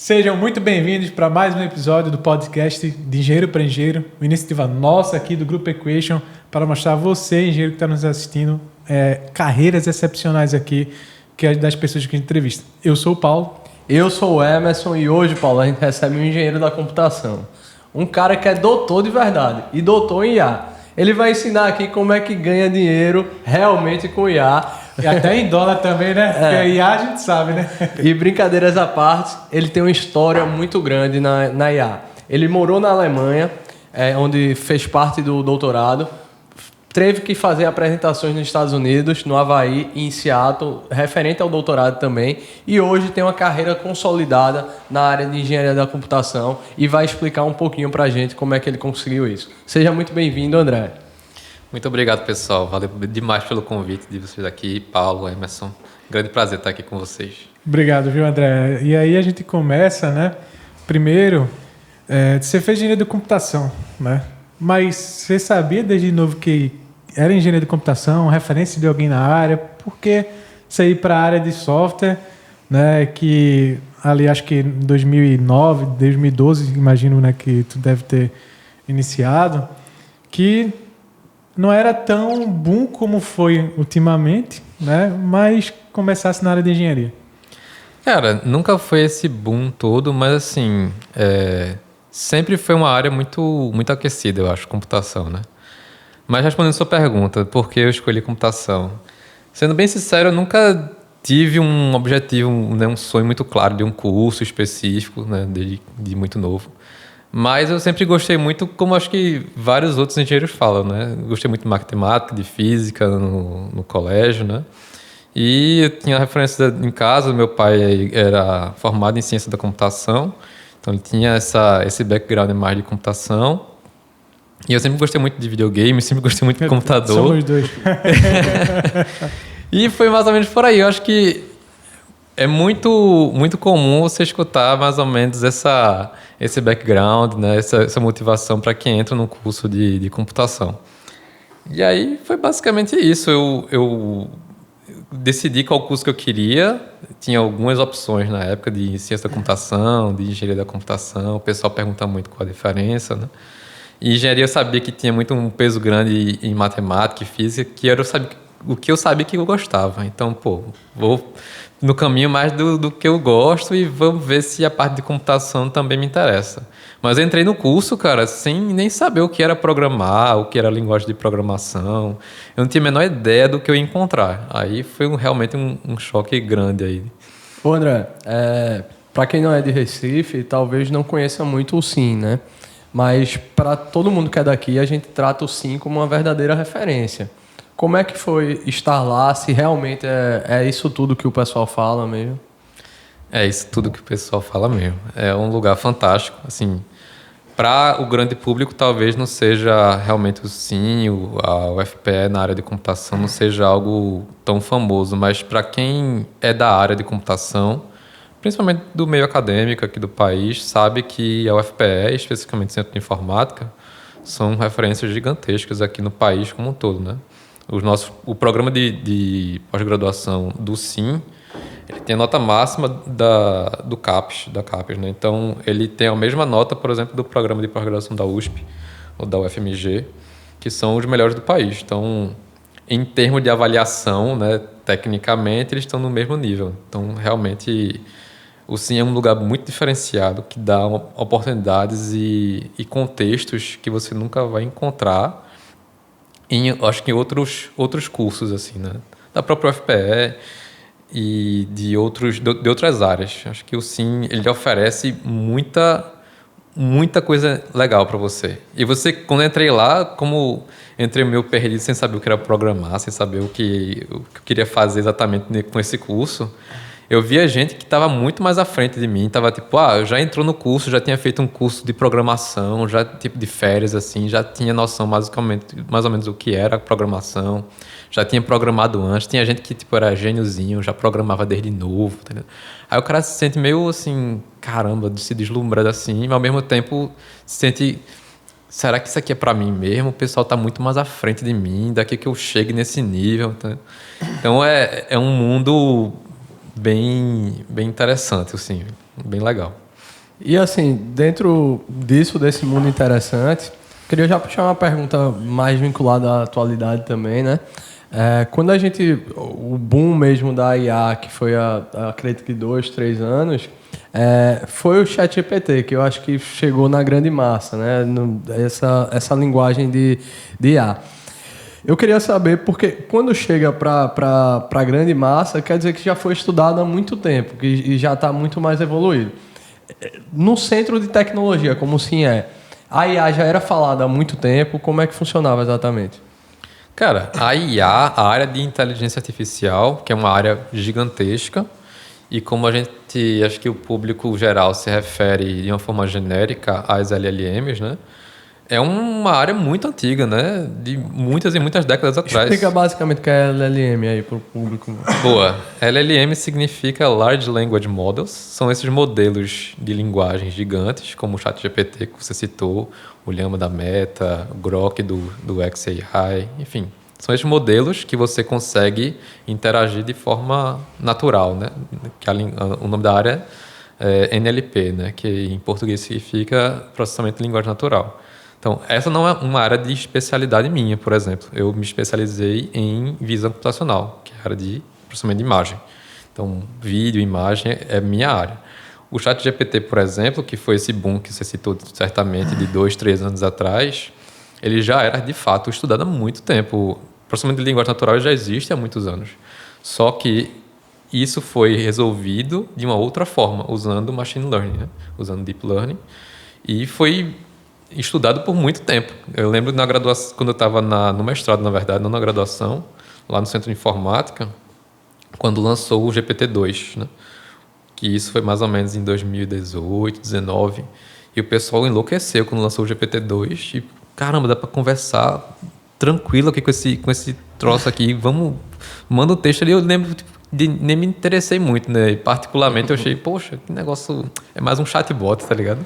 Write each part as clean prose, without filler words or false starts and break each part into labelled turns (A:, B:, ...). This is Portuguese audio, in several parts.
A: Sejam muito bem-vindos para mais um episódio do podcast de Engenheiro para Engenheiro, uma iniciativa nossa aqui do Grupo Equation para mostrar a você, engenheiro que está nos assistindo, carreiras excepcionais aqui que é das pessoas que a gente entrevista. Eu sou o Paulo.
B: Eu sou o Emerson e hoje, Paulo, a gente recebe um engenheiro da computação. Um cara que é doutor de verdade e doutor em IA. Ele vai ensinar aqui como é que ganha dinheiro realmente com IA.
A: E até em dólar também, né? Porque IA a gente sabe, né?
B: E brincadeiras à parte, ele tem uma história muito grande na IA. Ele morou na Alemanha, onde fez parte do doutorado. Teve que fazer apresentações nos Estados Unidos, no Havaí e em Seattle, referente ao doutorado também. E hoje tem uma carreira consolidada na área de engenharia da computação e vai explicar um pouquinho pra gente como é que ele conseguiu isso. Seja muito bem-vindo, André.
C: Muito obrigado, pessoal. Valeu demais pelo convite de vocês aqui, Paulo, Emerson. Grande prazer estar aqui com vocês.
A: Obrigado, viu, André? E aí a gente começa, né? Primeiro, você fez engenharia de computação, né? Mas você sabia desde novo que era engenharia de computação, referência de alguém na área? Por que você ir para a área de software, né? Que ali acho que em 2009, 2012, imagino, né, que tu deve ter iniciado, que não era tão boom como foi ultimamente, né? Mas começasse na área de engenharia.
C: Cara, nunca foi esse boom todo, mas assim, sempre foi uma área muito aquecida, eu acho, computação, né? Mas respondendo a sua pergunta, por que eu escolhi computação? Sendo bem sincero, eu nunca tive um objetivo, né, um sonho muito claro de um curso específico, né, de muito novo. Mas eu sempre gostei muito, como acho que vários outros engenheiros falam, né? Gostei muito de matemática, de física no colégio, né? E eu tinha referência em casa, meu pai era formado em ciência da computação, então ele tinha esse background mais de computação. E eu sempre gostei muito de videogame, sempre gostei muito de computador.
A: Somos dois.
C: E foi mais ou menos por aí. Eu acho que é muito comum você escutar mais ou menos esse background, né? essa motivação para quem entra no curso de computação. E aí foi basicamente isso. Eu decidi qual curso que eu queria. Tinha algumas opções na época de ciência da computação, de engenharia da computação. O pessoal pergunta muito qual a diferença, né? E engenharia eu sabia que tinha muito um peso grande em matemática e física, que era o que eu sabia que eu gostava. Então, vou no caminho mais do que eu gosto e vamos ver se a parte de computação também me interessa. Mas eu entrei no curso, cara, sem nem saber o que era programar, o que era linguagem de programação. Eu não tinha a menor ideia do que eu ia encontrar. Aí foi realmente um choque grande aí.
B: Ô, André, para quem não é de Recife, talvez não conheça muito o SIM, né? Mas para todo mundo que é daqui, a gente trata o SIM como uma verdadeira referência. Como é que foi estar lá, se realmente é isso tudo que o pessoal fala mesmo?
C: É isso tudo que o pessoal fala mesmo. É um lugar fantástico. Assim, para o grande público, talvez não seja realmente o SIM, a UFPE na área de computação não seja algo tão famoso, mas para quem é da área de computação, principalmente do meio acadêmico aqui do país, sabe que a UFPE, especificamente o Centro de Informática, são referências gigantescas aqui no país como um todo, né? O programa de pós-graduação do SIM, ele tem a nota máxima do CAPES, da CAPES, né? Então, ele tem a mesma nota, por exemplo, do programa de pós-graduação da USP ou da UFMG, que são os melhores do país. Então, em termos de avaliação, né, tecnicamente, eles estão no mesmo nível. Então, realmente, o SIM é um lugar muito diferenciado, que dá oportunidades e contextos que você nunca vai encontrar acho que em outros cursos, assim, né? Da própria UFPE e de outras áreas. Acho que o SIM, ele oferece muita coisa legal para você. E você, quando eu entrei lá, como entrei meio perdido, sem saber o que era programar, sem saber o que eu queria fazer exatamente com esse curso, eu via gente que estava muito mais à frente de mim, estava tipo, já entrou no curso, já tinha feito um curso de programação, já tipo de férias, assim, já tinha noção mais ou menos do que era programação, já tinha programado antes, tinha gente que tipo era gêniozinho, já programava desde novo, entendeu? Aí o cara se sente meio assim, caramba, se deslumbrado assim, mas ao mesmo tempo se sente, será que isso aqui é para mim mesmo? O pessoal está muito mais à frente de mim, daqui que eu chegue nesse nível, entendeu? Então é um mundo bem interessante, assim, bem legal.
B: E assim, dentro desse mundo interessante, queria já puxar uma pergunta mais vinculada à atualidade também, né? Quando o boom mesmo da IA, que foi acredito que 2, 3 anos, foi o ChatGPT, que eu acho que chegou na grande massa, né? Essa linguagem de IA. Eu queria saber, porque quando chega para a grande massa, quer dizer que já foi estudado há muito tempo, que já está muito mais evoluído. No centro de tecnologia, como sim a IA já era falada há muito tempo, como é que funcionava exatamente?
C: Cara, a IA, a área de inteligência artificial, que é uma área gigantesca, e como a gente, acho que o público geral se refere de uma forma genérica às LLMs, né? É uma área muito antiga, né? De muitas e muitas décadas atrás.
B: Explica basicamente o que é LLM aí para o público.
C: Boa. LLM significa Large Language Models. São esses modelos de linguagem gigantes, como o ChatGPT que você citou, o Llama da Meta, o Grok do xAI, enfim. São esses modelos que você consegue interagir de forma natural, né? O nome da área é NLP, né? Que em português significa Processamento de Linguagem Natural. Então, essa não é uma área de especialidade minha, por exemplo. Eu me especializei em visão computacional, que é a área de processamento de imagem. Então, vídeo, imagem é minha área. O ChatGPT, por exemplo, que foi esse boom que você citou certamente de 2, 3 anos atrás, ele já era, de fato, estudado há muito tempo. O processamento de linguagem natural já existe há muitos anos. Só que isso foi resolvido de uma outra forma, usando machine learning, né? Usando deep learning. E foi estudado por muito tempo. Eu lembro na graduação, quando eu estava no mestrado, na verdade, não na graduação, lá no Centro de Informática, quando lançou o GPT-2, né? Que isso foi mais ou menos em 2018, 2019, e o pessoal enlouqueceu quando lançou o GPT-2 e, caramba, dá para conversar tranquilo aqui com esse troço aqui, manda o texto ali. Eu lembro nem me interessei muito, né? E particularmente eu achei, poxa, que negócio, é mais um chatbot, tá ligado?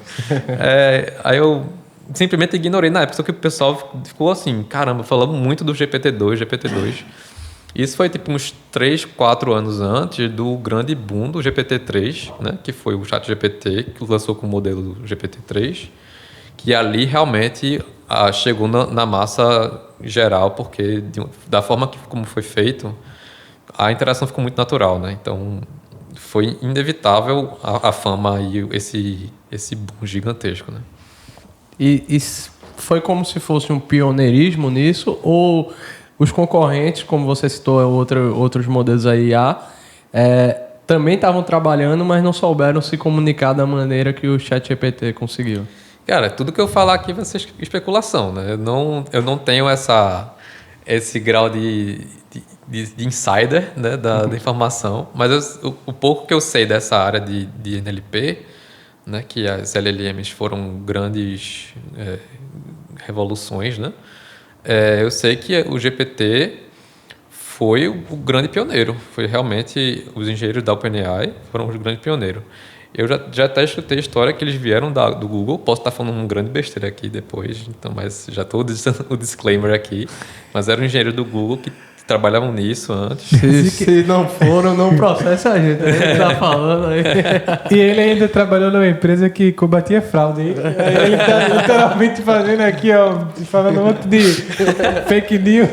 C: Aí eu simplesmente ignorei na época, só que o pessoal ficou assim, caramba, falando muito do GPT-2. Isso foi tipo uns 3, 4 anos antes do grande boom do GPT-3, né? Que foi o ChatGPT, que lançou com o modelo GPT-3, que ali realmente chegou na massa geral, porque da forma como foi feito, a interação ficou muito natural, né? Então, foi inevitável a fama e esse boom gigantesco, né?
B: E foi como se fosse um pioneirismo nisso, ou os concorrentes, como você citou, outros modelos aí também estavam trabalhando, mas não souberam se comunicar da maneira que o ChatGPT conseguiu?
C: Cara, tudo que eu falar aqui vai ser especulação, né? Eu não tenho esse grau de insider, né, da informação, mas o pouco que eu sei dessa área de NLP, né, que as LLMs foram grandes revoluções, né? Eu sei que o GPT foi o grande pioneiro. Foi realmente os engenheiros da OpenAI foram os grandes pioneiros. Eu já até escutei a história que eles vieram do Google. Posso estar falando um grande besteira aqui depois, então, mas já estou dizendo o disclaimer aqui. Mas era um engenheiro do Google que trabalhavam nisso antes.
B: Se não foram, não processa a gente. A gente tá falando aí.
A: E ele ainda trabalhou numa empresa que combatia fraude. Ele tá literalmente fazendo aqui, ó, falando um monte de fake news.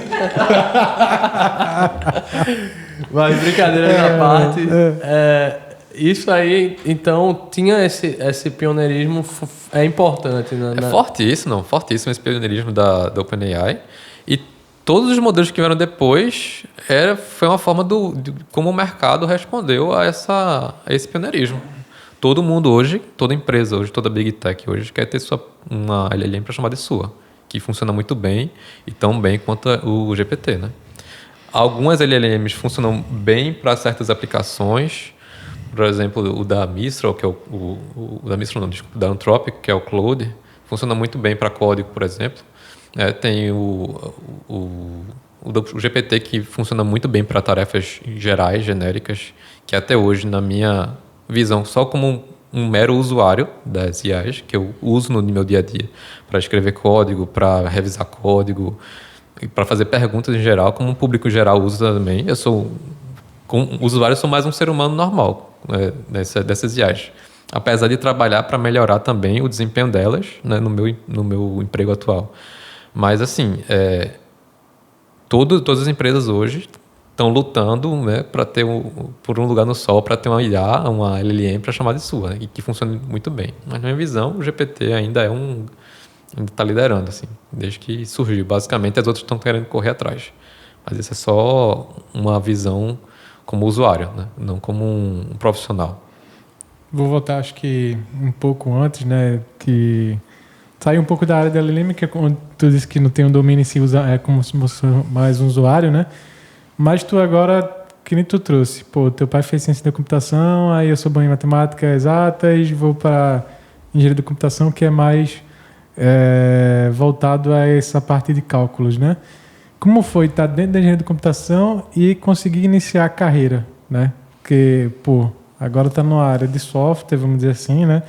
B: Mas brincadeiras à parte. Isso aí, então, tinha esse pioneirismo importante.
C: Fortíssimo esse pioneirismo da OpenAI. E todos os modelos que vieram depois foi uma forma de como o mercado respondeu a esse pioneirismo. Todo mundo hoje, toda empresa hoje, toda Big Tech hoje quer ter uma LLM para chamar de sua, que funciona muito bem e tão bem quanto o GPT, né? Algumas LLMs funcionam bem para certas aplicações. Por exemplo, o da Mistral, que é o da Mistral não, desculpa, da Anthropic, que é o Claude, funciona muito bem para código, por exemplo. Tem o GPT, que funciona muito bem para tarefas gerais, genéricas, que até hoje, na minha visão, só como um mero usuário das IAs, que eu uso no meu dia a dia para escrever código, para revisar código, para fazer perguntas em geral, como o público geral usa também. Como usuário, eu sou mais um ser humano normal, dessas IAs. apesar de trabalhar para melhorar também o desempenho delas, né, no meu emprego atual. Mas, assim, todas as empresas hoje estão lutando, né, para ter por um lugar no sol, para ter uma IA, uma LLM para chamar de sua, né, e que funcione muito bem. Mas, na minha visão, o GPT ainda ainda está liderando, assim, desde que surgiu. Basicamente, as outras estão querendo correr atrás. Mas isso é só uma visão como usuário, né, não como um profissional.
A: Vou voltar, acho que um pouco antes, né? Que sair um pouco da área da LLM, que é quando tu disse que não tem um domínio em si, é como se fosse mais um usuário, né? Mas tu agora, que nem tu trouxe, pô, teu pai fez ciência da computação, aí eu sou bom em matemática exatas, vou para engenharia da computação, que é mais voltado a essa parte de cálculos, né? Como foi estar dentro da engenharia da computação e conseguir iniciar a carreira, né? Porque, pô, agora está numa área de software, vamos dizer assim, né?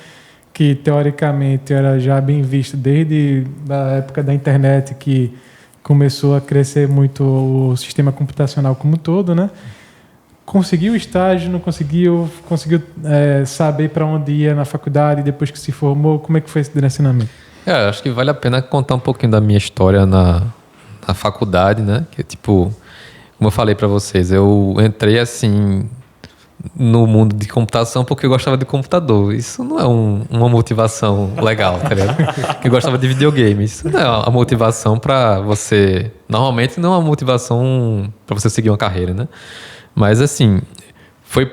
A: Que teoricamente era já bem visto desde a época da internet, que começou a crescer muito o sistema computacional como um todo, né? Conseguiu o estágio, não conseguiu? Conseguiu saber para onde ia na faculdade depois que se formou? Como é que foi esse direcionamento?
C: Acho que vale a pena contar um pouquinho da minha história na faculdade, né? Que, tipo, como eu falei para vocês, eu entrei assim no mundo de computação porque eu gostava de computador. Isso não é uma motivação legal, tá ligado? Que eu gostava de videogame. Isso não é uma motivação para você... Normalmente não é uma motivação para você seguir uma carreira, né? Mas, assim, foi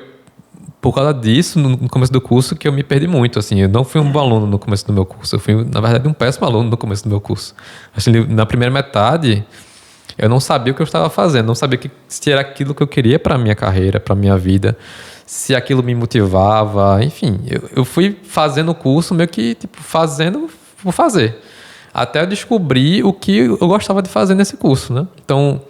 C: por causa disso, no começo do curso, que eu me perdi muito, assim. Eu não fui um bom aluno no começo do meu curso. Eu fui, na verdade, um péssimo aluno no começo do meu curso. Assim, na primeira metade, eu não sabia o que eu estava fazendo. Não sabia se era aquilo que eu queria para a minha carreira, para a minha vida. Se aquilo me motivava. Enfim, eu fui fazendo o curso meio que, tipo, fazendo por fazer. Até eu descobrir o que eu gostava de fazer nesse curso, né? Então...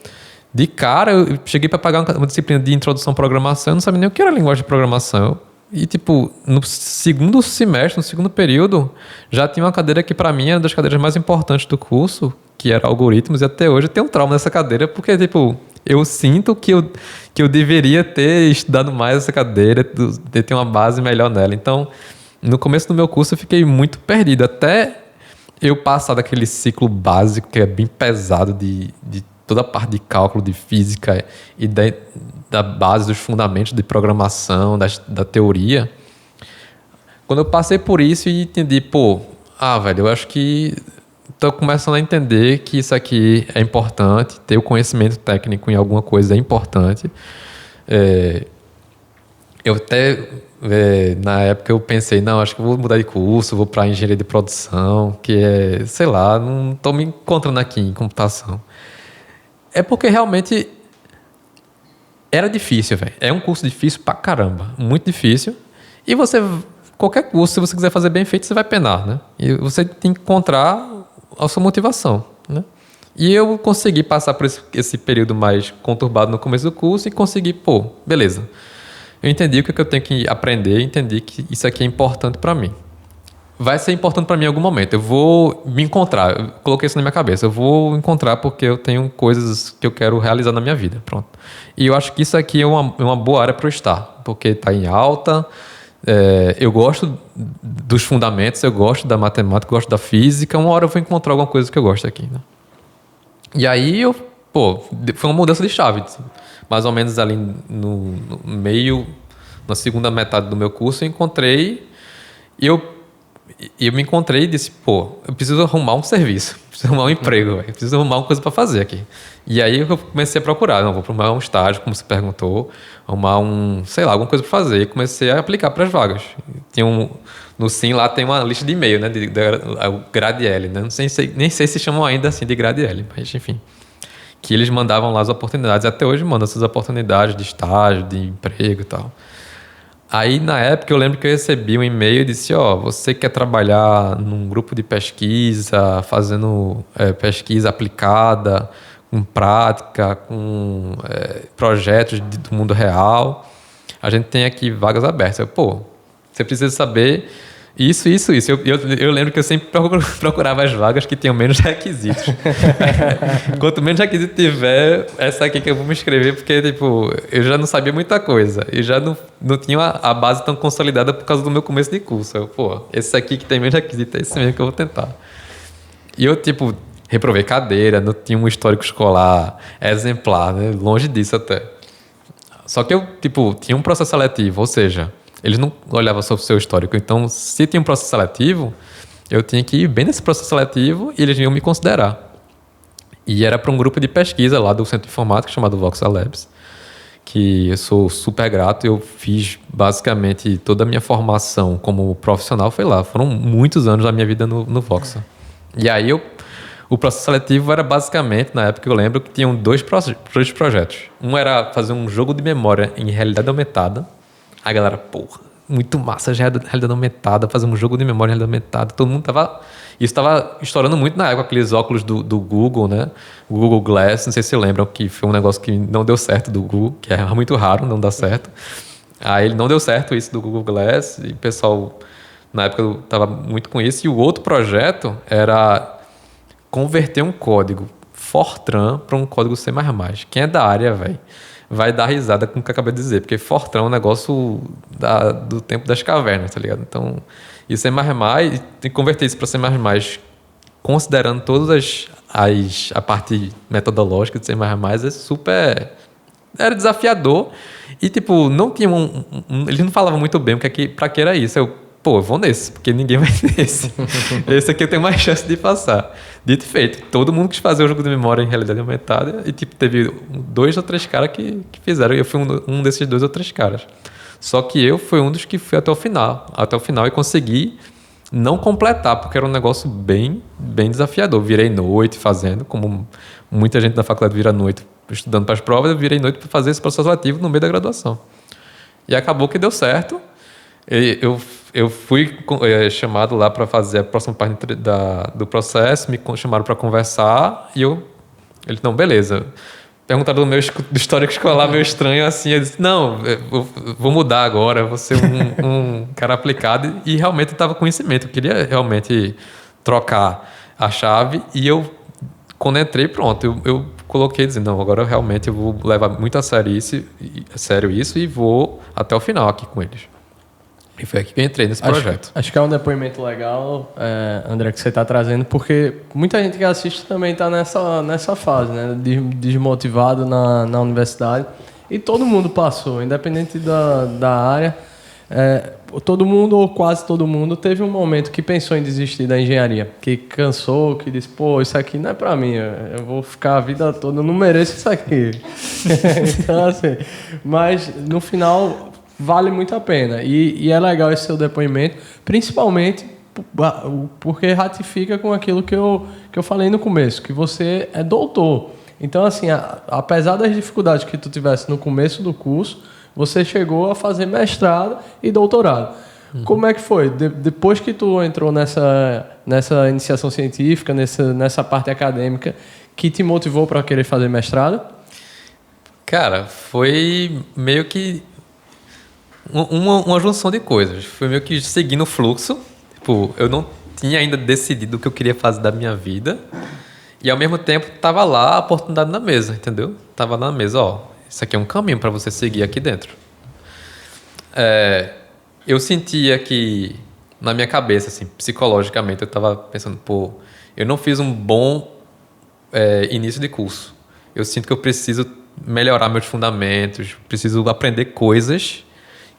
C: De cara, eu cheguei para pagar uma disciplina de introdução à programação, eu não sabia nem o que era linguagem de programação. E, tipo, no segundo semestre, no segundo período, já tinha uma cadeira que, para mim, era uma das cadeiras mais importantes do curso, que era algoritmos, e até hoje eu tenho um trauma nessa cadeira, porque, tipo, eu sinto que eu deveria ter estudado mais essa cadeira, ter uma base melhor nela. Então, no começo do meu curso, eu fiquei muito perdido, até eu passar daquele ciclo básico, que é bem pesado de toda a parte de cálculo, de física e da base dos fundamentos de programação, da teoria. Quando eu passei por isso e entendi, velho, eu acho que estou começando a entender que isso aqui é importante, ter o conhecimento técnico em alguma coisa é importante. Eu até, na época, eu pensei, não, acho que eu vou mudar de curso, vou para engenharia de produção, que é, sei lá, não estou me encontrando aqui em computação. É porque realmente era difícil, velho. É um curso difícil pra caramba. Muito difícil. E qualquer curso, se você quiser fazer bem feito, você vai penar, né? E você tem que encontrar a sua motivação, né? E eu consegui passar por esse período mais conturbado no começo do curso e consegui, beleza. Eu entendi o que eu tenho que aprender, entendi que isso aqui é importante pra mim. Vai ser importante para mim em algum momento. Eu vou me encontrar. Eu coloquei isso na minha cabeça. Eu vou encontrar porque eu tenho coisas que eu quero realizar na minha vida. Pronto. E eu acho que isso aqui é uma boa área para eu estar. Porque está em alta. Eu gosto dos fundamentos. Eu gosto da matemática. Eu gosto da física. Uma hora eu vou encontrar alguma coisa que eu gosto aqui, né? E aí, foi uma mudança de chave. Mais ou menos ali no meio, na segunda metade do meu curso, eu encontrei... E eu me encontrei e disse, eu preciso arrumar um serviço, preciso arrumar um emprego, eu preciso arrumar uma coisa para fazer aqui. E aí eu comecei a procurar, vou arrumar um estágio, como você perguntou, arrumar alguma coisa para fazer. E comecei a aplicar para as vagas. No Sim lá tem uma lista de e-mail, né, o Gradiele, né? Nem sei se chamam ainda assim de Gradiele, mas enfim. Que eles mandavam lá as oportunidades, até hoje mandam essas oportunidades de estágio, de emprego e tal. Aí, na época, eu lembro que eu recebi um e-mail e disse, você quer trabalhar num grupo de pesquisa, fazendo pesquisa aplicada, com prática, com projetos do mundo real. A gente tem aqui vagas abertas. Você precisa saber Isso. Eu lembro que eu sempre procurava as vagas que tinham menos requisitos. Quanto menos requisito tiver, essa aqui que eu vou me inscrever, porque, tipo, eu já não sabia muita coisa. E já não tinha a base tão consolidada por causa do meu começo de curso. Eu, pô, esse aqui que tem menos requisito é esse mesmo que eu vou tentar. E eu, tipo, reprovei cadeira, não tinha um histórico escolar exemplar, né? Longe disso até. Só que eu, tipo, tinha um processo seletivo, ou seja... Eles não olhavam só o seu histórico. Então, se tinha um processo seletivo, eu tinha que ir bem nesse processo seletivo e eles iam me considerar. E era para um grupo de pesquisa lá do Centro de Informática chamado Voxel Labs, que eu sou super grato. Eu fiz basicamente toda a minha formação como profissional foi lá. Foram muitos anos da minha vida no Voxel. E aí, o processo seletivo era basicamente, na época eu lembro, que tinham dois projetos. Um era fazer um jogo de memória em realidade aumentada. A galera, porra, muito massa, já realidade aumentada, fazer um jogo de memória em realidade aumentada. Todo mundo tava... Isso tava estourando muito na época, aqueles óculos do Google, né? O Google Glass, não sei se vocês lembram, que foi um negócio que não deu certo do Google, que é muito raro, não dá certo. Aí ele não deu certo isso do Google Glass, e o pessoal, na época, tava muito com isso. E o outro projeto era converter um código Fortran para um código C++. Quem é da área, velho, vai dar risada com o que eu acabei de dizer, porque Fortran é um negócio do tempo das cavernas, tá ligado? Então, e C++, e converter isso para C++, considerando todas a parte metodológica de C++, é super... Era desafiador e, tipo, não tinha eles não falavam muito bem para que era isso. Eu vou nesse, porque ninguém vai nesse. Esse aqui eu tenho mais chance de passar. Dito e feito, todo mundo quis fazer o jogo de memória em realidade aumentada e, tipo, teve 2 ou 3 caras que fizeram. E eu fui um desses 2 ou 3 caras. Só que eu fui um dos que fui até o final e consegui não completar, porque era um negócio bem, bem desafiador. Virei noite fazendo, como muita gente da faculdade vira noite estudando para as provas, eu virei noite para fazer esse processo ativo no meio da graduação. E acabou que deu certo. Eu fui chamado lá para fazer a próxima parte do processo, me chamaram para conversar e ele não, beleza. Perguntaram do meu histórico escolar meio estranho assim, eu disse, não, eu vou mudar agora, vou ser um cara aplicado, e realmente eu estava com conhecimento, eu queria realmente trocar a chave, e quando entrei, pronto, eu coloquei dizendo, não, agora realmente eu vou levar muito a sério isso e vou até o final aqui com eles. E foi aqui que eu entrei nesse projeto.
B: Acho que é um depoimento legal, André, que você está trazendo, porque muita gente que assiste também está nessa fase, né? Desmotivado na universidade. E todo mundo passou, independente da área. Todo mundo, ou quase todo mundo, teve um momento que pensou em desistir da engenharia. Que cansou, que disse, pô, isso aqui não é para mim. Eu vou ficar a vida toda, eu não mereço isso aqui. Então, assim, mas no final... Vale muito a pena. E é legal esse seu depoimento, principalmente porque ratifica com aquilo que eu falei no começo, que você é doutor. Então, assim, apesar das dificuldades que tu tivesse no começo do curso, você chegou a fazer mestrado e doutorado. Como é que foi? Depois que tu entrou nessa iniciação científica, nessa parte acadêmica, que te motivou para querer fazer mestrado?
C: Cara, foi meio que uma junção de coisas. Foi meio que seguindo o fluxo. Tipo, eu não tinha ainda decidido o que eu queria fazer da minha vida. E ao mesmo tempo tava lá a oportunidade na mesa, entendeu? Tava na mesa, ó, isso aqui é um caminho para você seguir aqui dentro. Eu sentia que, na minha cabeça, assim, psicologicamente, eu tava pensando, pô, eu não fiz um bom início de curso. Eu sinto que eu preciso melhorar meus fundamentos, preciso aprender coisas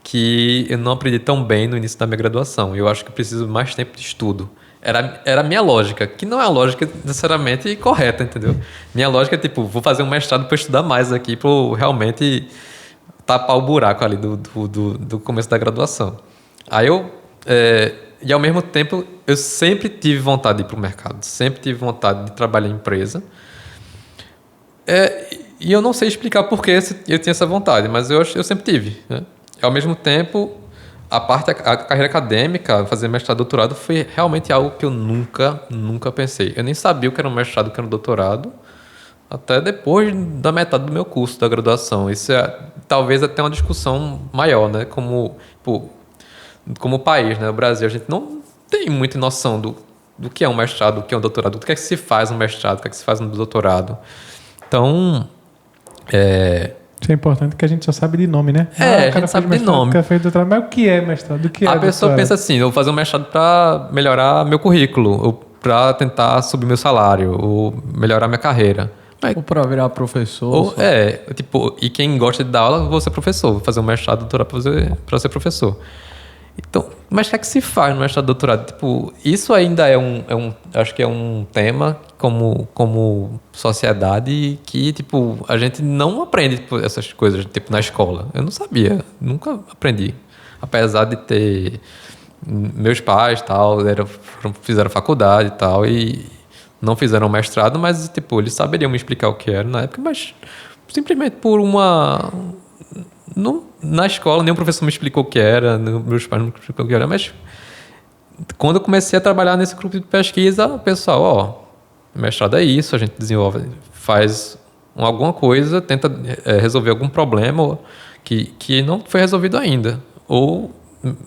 C: que eu não aprendi tão bem no início da minha graduação. Eu acho que eu preciso mais tempo de estudo. Era a minha lógica, que não é uma lógica necessariamente correta, entendeu? Minha lógica é tipo, vou fazer um mestrado para estudar mais aqui, para realmente tapar o buraco ali do começo da graduação. Aí e ao mesmo tempo, eu sempre tive vontade de ir para o mercado, sempre tive vontade de trabalhar em empresa. E eu não sei explicar por que eu tinha essa vontade, mas eu sempre tive, né? Ao mesmo tempo, a carreira acadêmica, fazer mestrado e doutorado, foi realmente algo que eu nunca pensei. Eu nem sabia o que era um mestrado, o que era um doutorado, até depois da metade do meu curso, da graduação. Isso é talvez até uma discussão maior, né? Como, pô, como país, né? O Brasil, a gente não tem muita noção do que é um mestrado, do que é um doutorado, do que é que se faz um mestrado, do que é que se faz um doutorado. Então,
A: Isso é importante, que a gente só sabe de nome, né?
C: a gente sabe de nome.
A: O cara fez doutorado, mas o que é mestrado? O que é
C: A pessoa
A: doutorado?
C: pensa assim, eu vou fazer um mestrado para melhorar meu currículo, ou para tentar subir meu salário, ou melhorar minha carreira.
B: Ou para virar professor.
C: E quem gosta de dar aula, vou ser professor, vou fazer um mestrado, doutorado para ser professor. Então, mas o que é que se faz no mestrado, doutorado? Tipo, isso ainda acho que é um tema como sociedade que, tipo, a gente não aprende essas coisas, tipo, na escola. Eu não sabia, nunca aprendi. Apesar de ter meus pais, tal, fizeram faculdade e tal, e não fizeram mestrado, mas, tipo, eles saberiam me explicar o que era na época, mas simplesmente por na escola, nenhum professor me explicou o que era, meus pais não me explicaram o que era, mas quando eu comecei a trabalhar nesse grupo de pesquisa, o pessoal, mestrado é isso, a gente desenvolve, faz alguma coisa, tenta resolver algum problema que não foi resolvido ainda, ou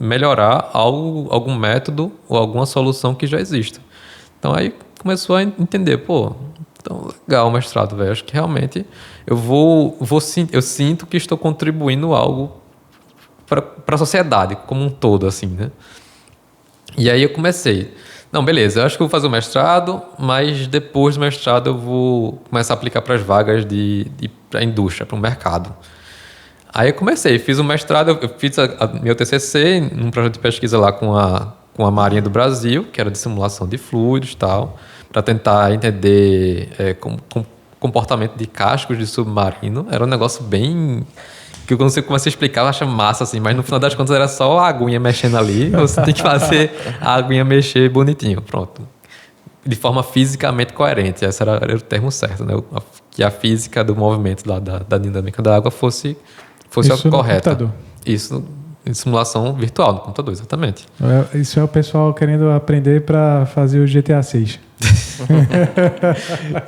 C: melhorar algum método ou alguma solução que já exista. Então aí começou a entender, então legal o mestrado, velho. Acho que realmente eu sinto que estou contribuindo algo para a sociedade como um todo, assim, né? E aí eu comecei. Não, beleza, eu acho que eu vou fazer o mestrado, mas depois do mestrado eu vou começar a aplicar para as vagas para a indústria, para o mercado. Aí eu comecei, fiz o mestrado, eu fiz meu TCC num projeto de pesquisa lá com a Marinha do Brasil, que era de simulação de fluidos e tal, para tentar entender comportamento de cascos de submarino. Era um negócio bem... que quando você começa a explicar, eu acho massa, assim, mas no final das contas era só a aguinha mexendo ali, você tem que fazer a aguinha mexer bonitinho, pronto. De forma fisicamente coerente, esse era o termo certo, né? Que a física do movimento da dinâmica da água fosse
A: Isso
C: a correta.
A: No computador.
C: Isso em simulação virtual no computador, exatamente.
A: Isso é o pessoal querendo aprender para fazer o GTA 6.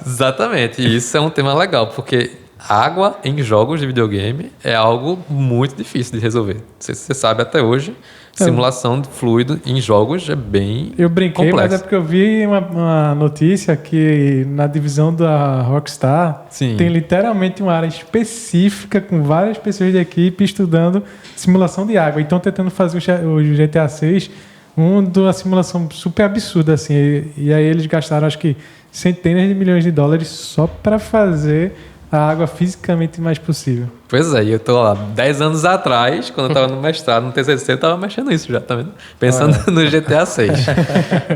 C: Exatamente. E isso é um tema legal, porque água em jogos de videogame é algo muito difícil de resolver. Não sei se você sabe até hoje, simulação de fluido em jogos é bem
A: Eu brinquei,
C: complexo.
A: mas é porque eu vi uma notícia que na divisão da Rockstar tem literalmente uma área específica com várias pessoas da equipe estudando simulação de água. Então tentando fazer o GTA 6 uma simulação super absurda, assim. E aí eles gastaram, acho que, centenas de milhões de dólares só para fazer a água fisicamente mais possível.
C: Pois é, e eu tô lá 10 anos atrás, quando eu tava no mestrado, no TCC, eu tava mexendo nisso já, tá vendo? Pensando no GTA 6.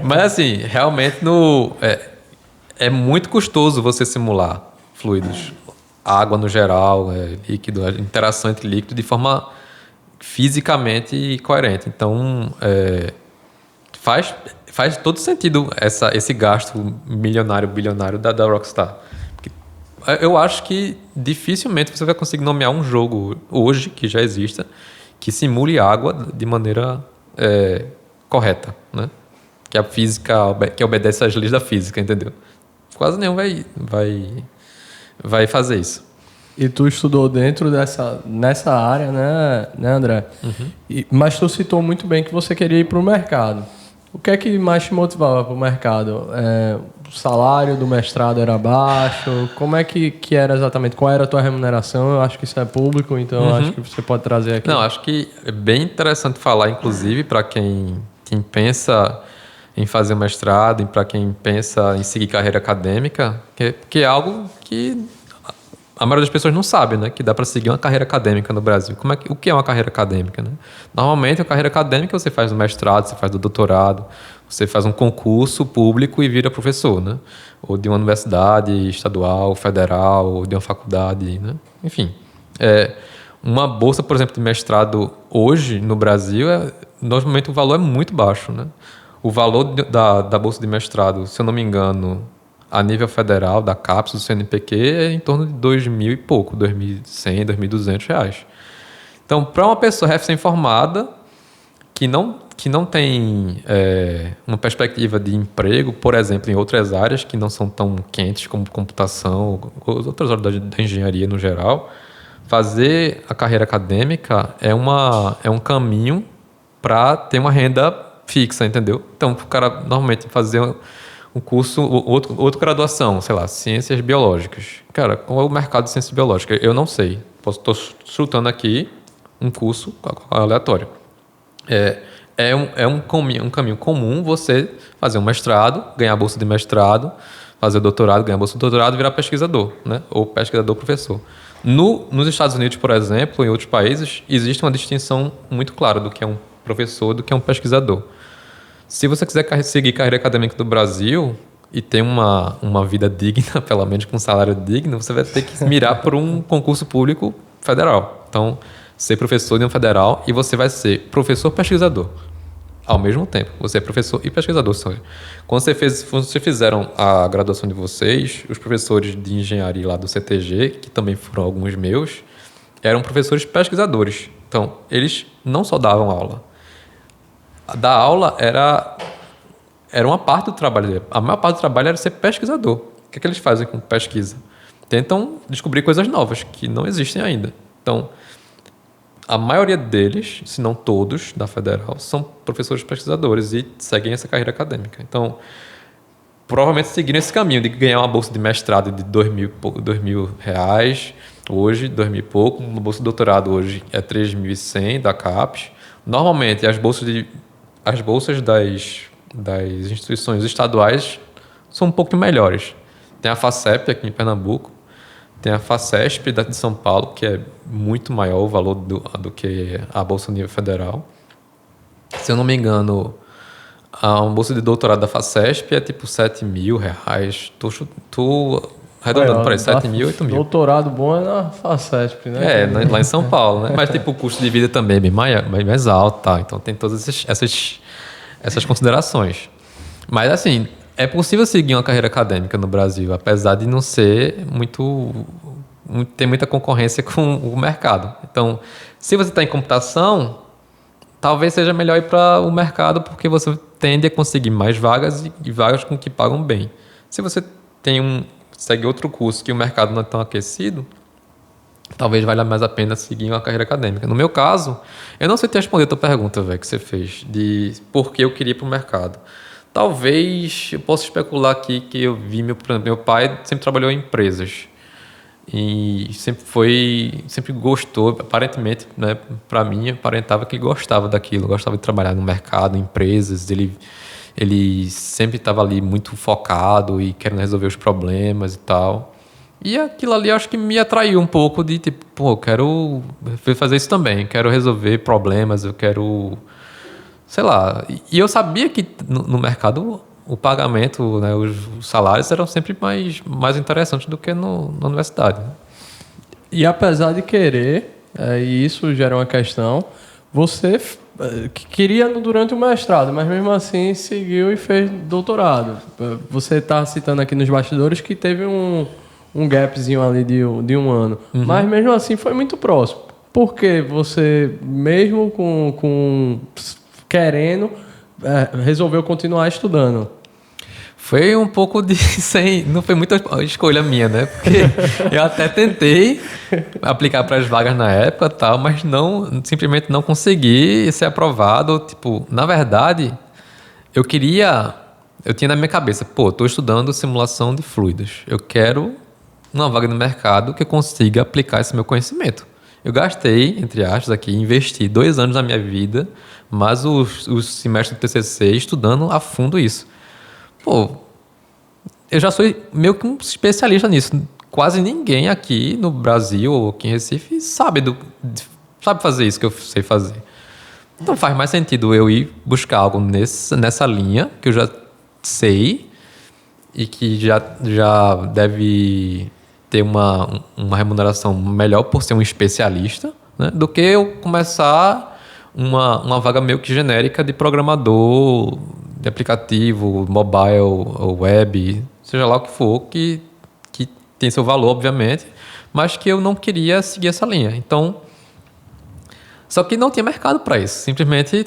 C: Mas assim, realmente é muito custoso você simular fluidos. Água no geral, líquido, a interação entre líquido de forma fisicamente coerente. Então, faz todo sentido esse gasto milionário, bilionário da Rockstar. Eu acho que dificilmente você vai conseguir nomear um jogo hoje, que já exista, que simule água de maneira correta, né? Que a física, que obedece às leis da física, entendeu? Quase nenhum vai fazer isso.
B: E tu estudou dentro nessa área, né André?
C: Uhum.
B: Mas tu citou muito bem que você queria ir para o mercado. O que é que mais te motivava para o mercado? O salário do mestrado era baixo? Como é que era exatamente? Qual era a tua remuneração? Eu acho que isso é público, então acho que você pode trazer aqui.
C: Não, acho que é bem interessante falar, inclusive, para quem pensa em fazer mestrado e para quem pensa em seguir carreira acadêmica, que é algo que a maioria das pessoas não sabe, né? Que dá para seguir uma carreira acadêmica no Brasil. O que é uma carreira acadêmica, né? Normalmente, a carreira acadêmica você faz no mestrado, você faz do doutorado, você faz um concurso público e vira professor, né? Ou de uma universidade estadual, federal, ou de uma faculdade, né? Enfim, uma bolsa, por exemplo, de mestrado hoje no Brasil, normalmente o valor é muito baixo, né? O valor da bolsa de mestrado, se eu não me engano, a nível federal, da CAPES, do CNPq, é em torno de 2.000 e pouco, 2.100, 2.200 reais. Então, para uma pessoa recém-formada que não tem uma perspectiva de emprego, por exemplo, em outras áreas que não são tão quentes como computação, ou outras áreas da engenharia no geral, fazer a carreira acadêmica é um caminho para ter uma renda fixa, entendeu? Então, o cara normalmente fazer um curso, outra graduação, sei lá, ciências biológicas. Cara, qual é o mercado de ciências biológicas? Eu não sei. Estou chutando aqui um curso aleatório. É um caminho comum você fazer um mestrado, ganhar bolsa de mestrado, fazer doutorado, ganhar bolsa de doutorado e virar pesquisador, né? Ou pesquisador-professor. Nos Estados Unidos, por exemplo, em outros países, existe uma distinção muito clara do que é um professor e do que é um pesquisador. Se você quiser seguir carreira acadêmica do Brasil e ter uma vida digna, pelo menos com um salário digno, você vai ter que mirar por um concurso público federal. Então, ser professor de um federal e você vai ser professor-pesquisador ao mesmo tempo. Você é professor e pesquisador. Quando vocês fizeram a graduação de vocês, os professores de engenharia lá do CTG, que também foram alguns meus, eram professores pesquisadores. Então, eles não só davam aula. Dar aula era uma parte do trabalho dele. A maior parte do trabalho era ser pesquisador. O que é que eles fazem com pesquisa? Tentam descobrir coisas novas que não existem ainda. Então, a maioria deles, se não todos, da Federal, são professores pesquisadores e seguem essa carreira acadêmica. Então, provavelmente seguiram esse caminho de ganhar uma bolsa de mestrado de R$2.000 hoje, 2.000 e pouco. Uma bolsa de doutorado hoje é 3.100 da CAPES. Normalmente, as bolsas das instituições estaduais são um pouco melhores. Tem a FACEP aqui em Pernambuco, tem a FACESP de São Paulo, que é muito maior o valor do que a bolsa nível federal. Se eu não me engano, uma bolsa de doutorado da FACESP é tipo R$7.000. Tô arredondando para isso, 7.000, 8.000.
B: Doutorado bom é na FACESP, né?
C: Lá em São Paulo, né? Mas tipo, o custo de vida também é bem mais alto, tá? Então tem todas essas considerações. Mas assim, é possível seguir uma carreira acadêmica no Brasil, apesar de não ser ter muita concorrência com o mercado. Então, se você está em computação, talvez seja melhor ir para o mercado, porque você tende a conseguir mais vagas e vagas com que pagam bem. Se você segue outro curso que o mercado não é tão aquecido, talvez valha mais a pena seguir uma carreira acadêmica. No meu caso, eu não sei te responder a tua pergunta, velho, que você fez, de por que eu queria ir para o mercado. Talvez eu possa especular aqui que eu vi meu pai sempre trabalhou em empresas e sempre gostou, aparentemente, né, para mim aparentava que ele gostava daquilo, gostava de trabalhar no mercado, em empresas, ele sempre estava ali muito focado e querendo resolver os problemas e tal. E aquilo ali eu acho que me atraiu um pouco de tipo, pô, eu quero fazer isso também, quero resolver problemas, eu quero, sei lá. E eu sabia que no mercado o pagamento, né, os salários eram sempre mais interessantes do que na universidade.
B: E apesar de querer, e isso gera uma questão, você queria durante o mestrado, mas mesmo assim seguiu e fez doutorado. Você está citando aqui nos bastidores que teve um gapzinho ali de um ano. Uhum. Mas mesmo assim foi muito próximo. Por que você, mesmo com querendo, resolveu continuar estudando?
C: Foi um pouco não foi muita escolha minha, né? Porque eu até tentei aplicar para as vagas na época, tal, mas simplesmente não consegui ser aprovado. Tipo, na verdade, eu tinha na minha cabeça, estou estudando simulação de fluidos. Eu quero uma vaga no mercado que eu consiga aplicar esse meu conhecimento. Eu gastei, entre aspas, aqui, investi 2 anos da minha vida, mas os semestres do TCC estudando a fundo isso. Eu já sou meio que um especialista nisso. Quase ninguém aqui no Brasil ou aqui em Recife sabe fazer isso que eu sei fazer. Então faz mais sentido eu ir buscar algo nessa linha que eu já sei e que já deve ter uma remuneração melhor por ser um especialista, né, do que eu começar uma vaga meio que genérica de programador de aplicativo, mobile, web, seja lá o que for, que tem seu valor, obviamente, mas que eu não queria seguir essa linha. Então, só que não tinha mercado para isso. Simplesmente,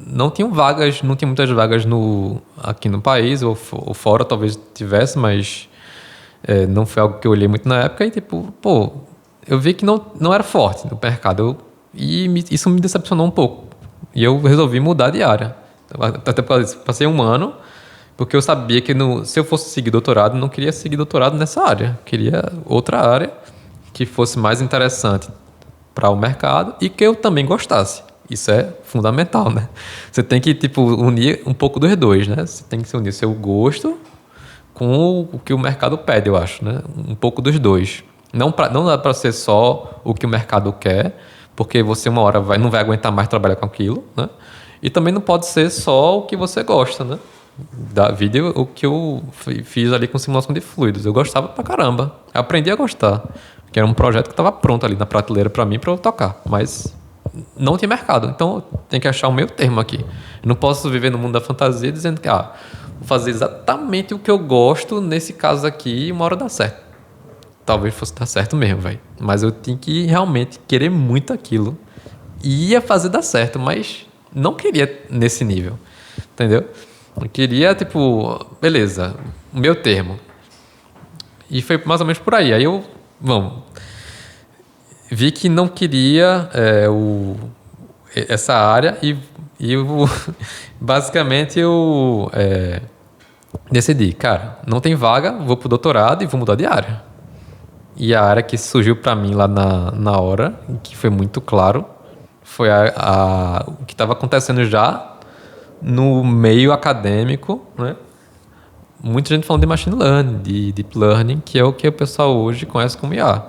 C: não tinha muitas vagas aqui no país, ou fora talvez tivesse, mas não foi algo que eu olhei muito na época. E, eu vi que não era forte no mercado. E isso me decepcionou um pouco. E eu resolvi mudar de área. Até por causa disso. Passei 1 ano, porque eu sabia que se eu fosse seguir doutorado, não queria seguir doutorado nessa área. Queria outra área que fosse mais interessante para o mercado e que eu também gostasse. Isso é fundamental, né? Você tem que, tipo, unir um pouco dos dois, né? Você tem que unir seu gosto com o que o mercado pede, eu acho, né? Um pouco dos dois. Não dá para ser só o que o mercado quer, porque você uma hora não vai aguentar mais trabalhar com aquilo, né? E também não pode ser só o que você gosta, né? Da vida, o que eu fiz ali com simulação de fluidos. Eu gostava pra caramba. Eu aprendi a gostar. Porque era um projeto que estava pronto ali na prateleira para mim, para eu tocar. Mas não tinha mercado. Então, tem que achar o meio termo aqui. Eu não posso viver no mundo da fantasia dizendo que vou fazer exatamente o que eu gosto nesse caso aqui e uma hora dá certo. Talvez fosse dar certo mesmo, velho. Mas eu tinha que realmente querer muito aquilo. E ia fazer dar certo, mas não queria nesse nível. Entendeu? Eu queria, tipo, beleza, o meu termo. E foi mais ou menos por aí. Aí eu, vi que não queria essa área e basicamente eu decidi, cara, não tem vaga, vou pro doutorado e vou mudar de área. E a área que surgiu para mim lá na hora, que foi muito claro, foi o que estava acontecendo já no meio acadêmico, né? Muita gente falando de machine learning, de deep learning, que é o que o pessoal hoje conhece como IA.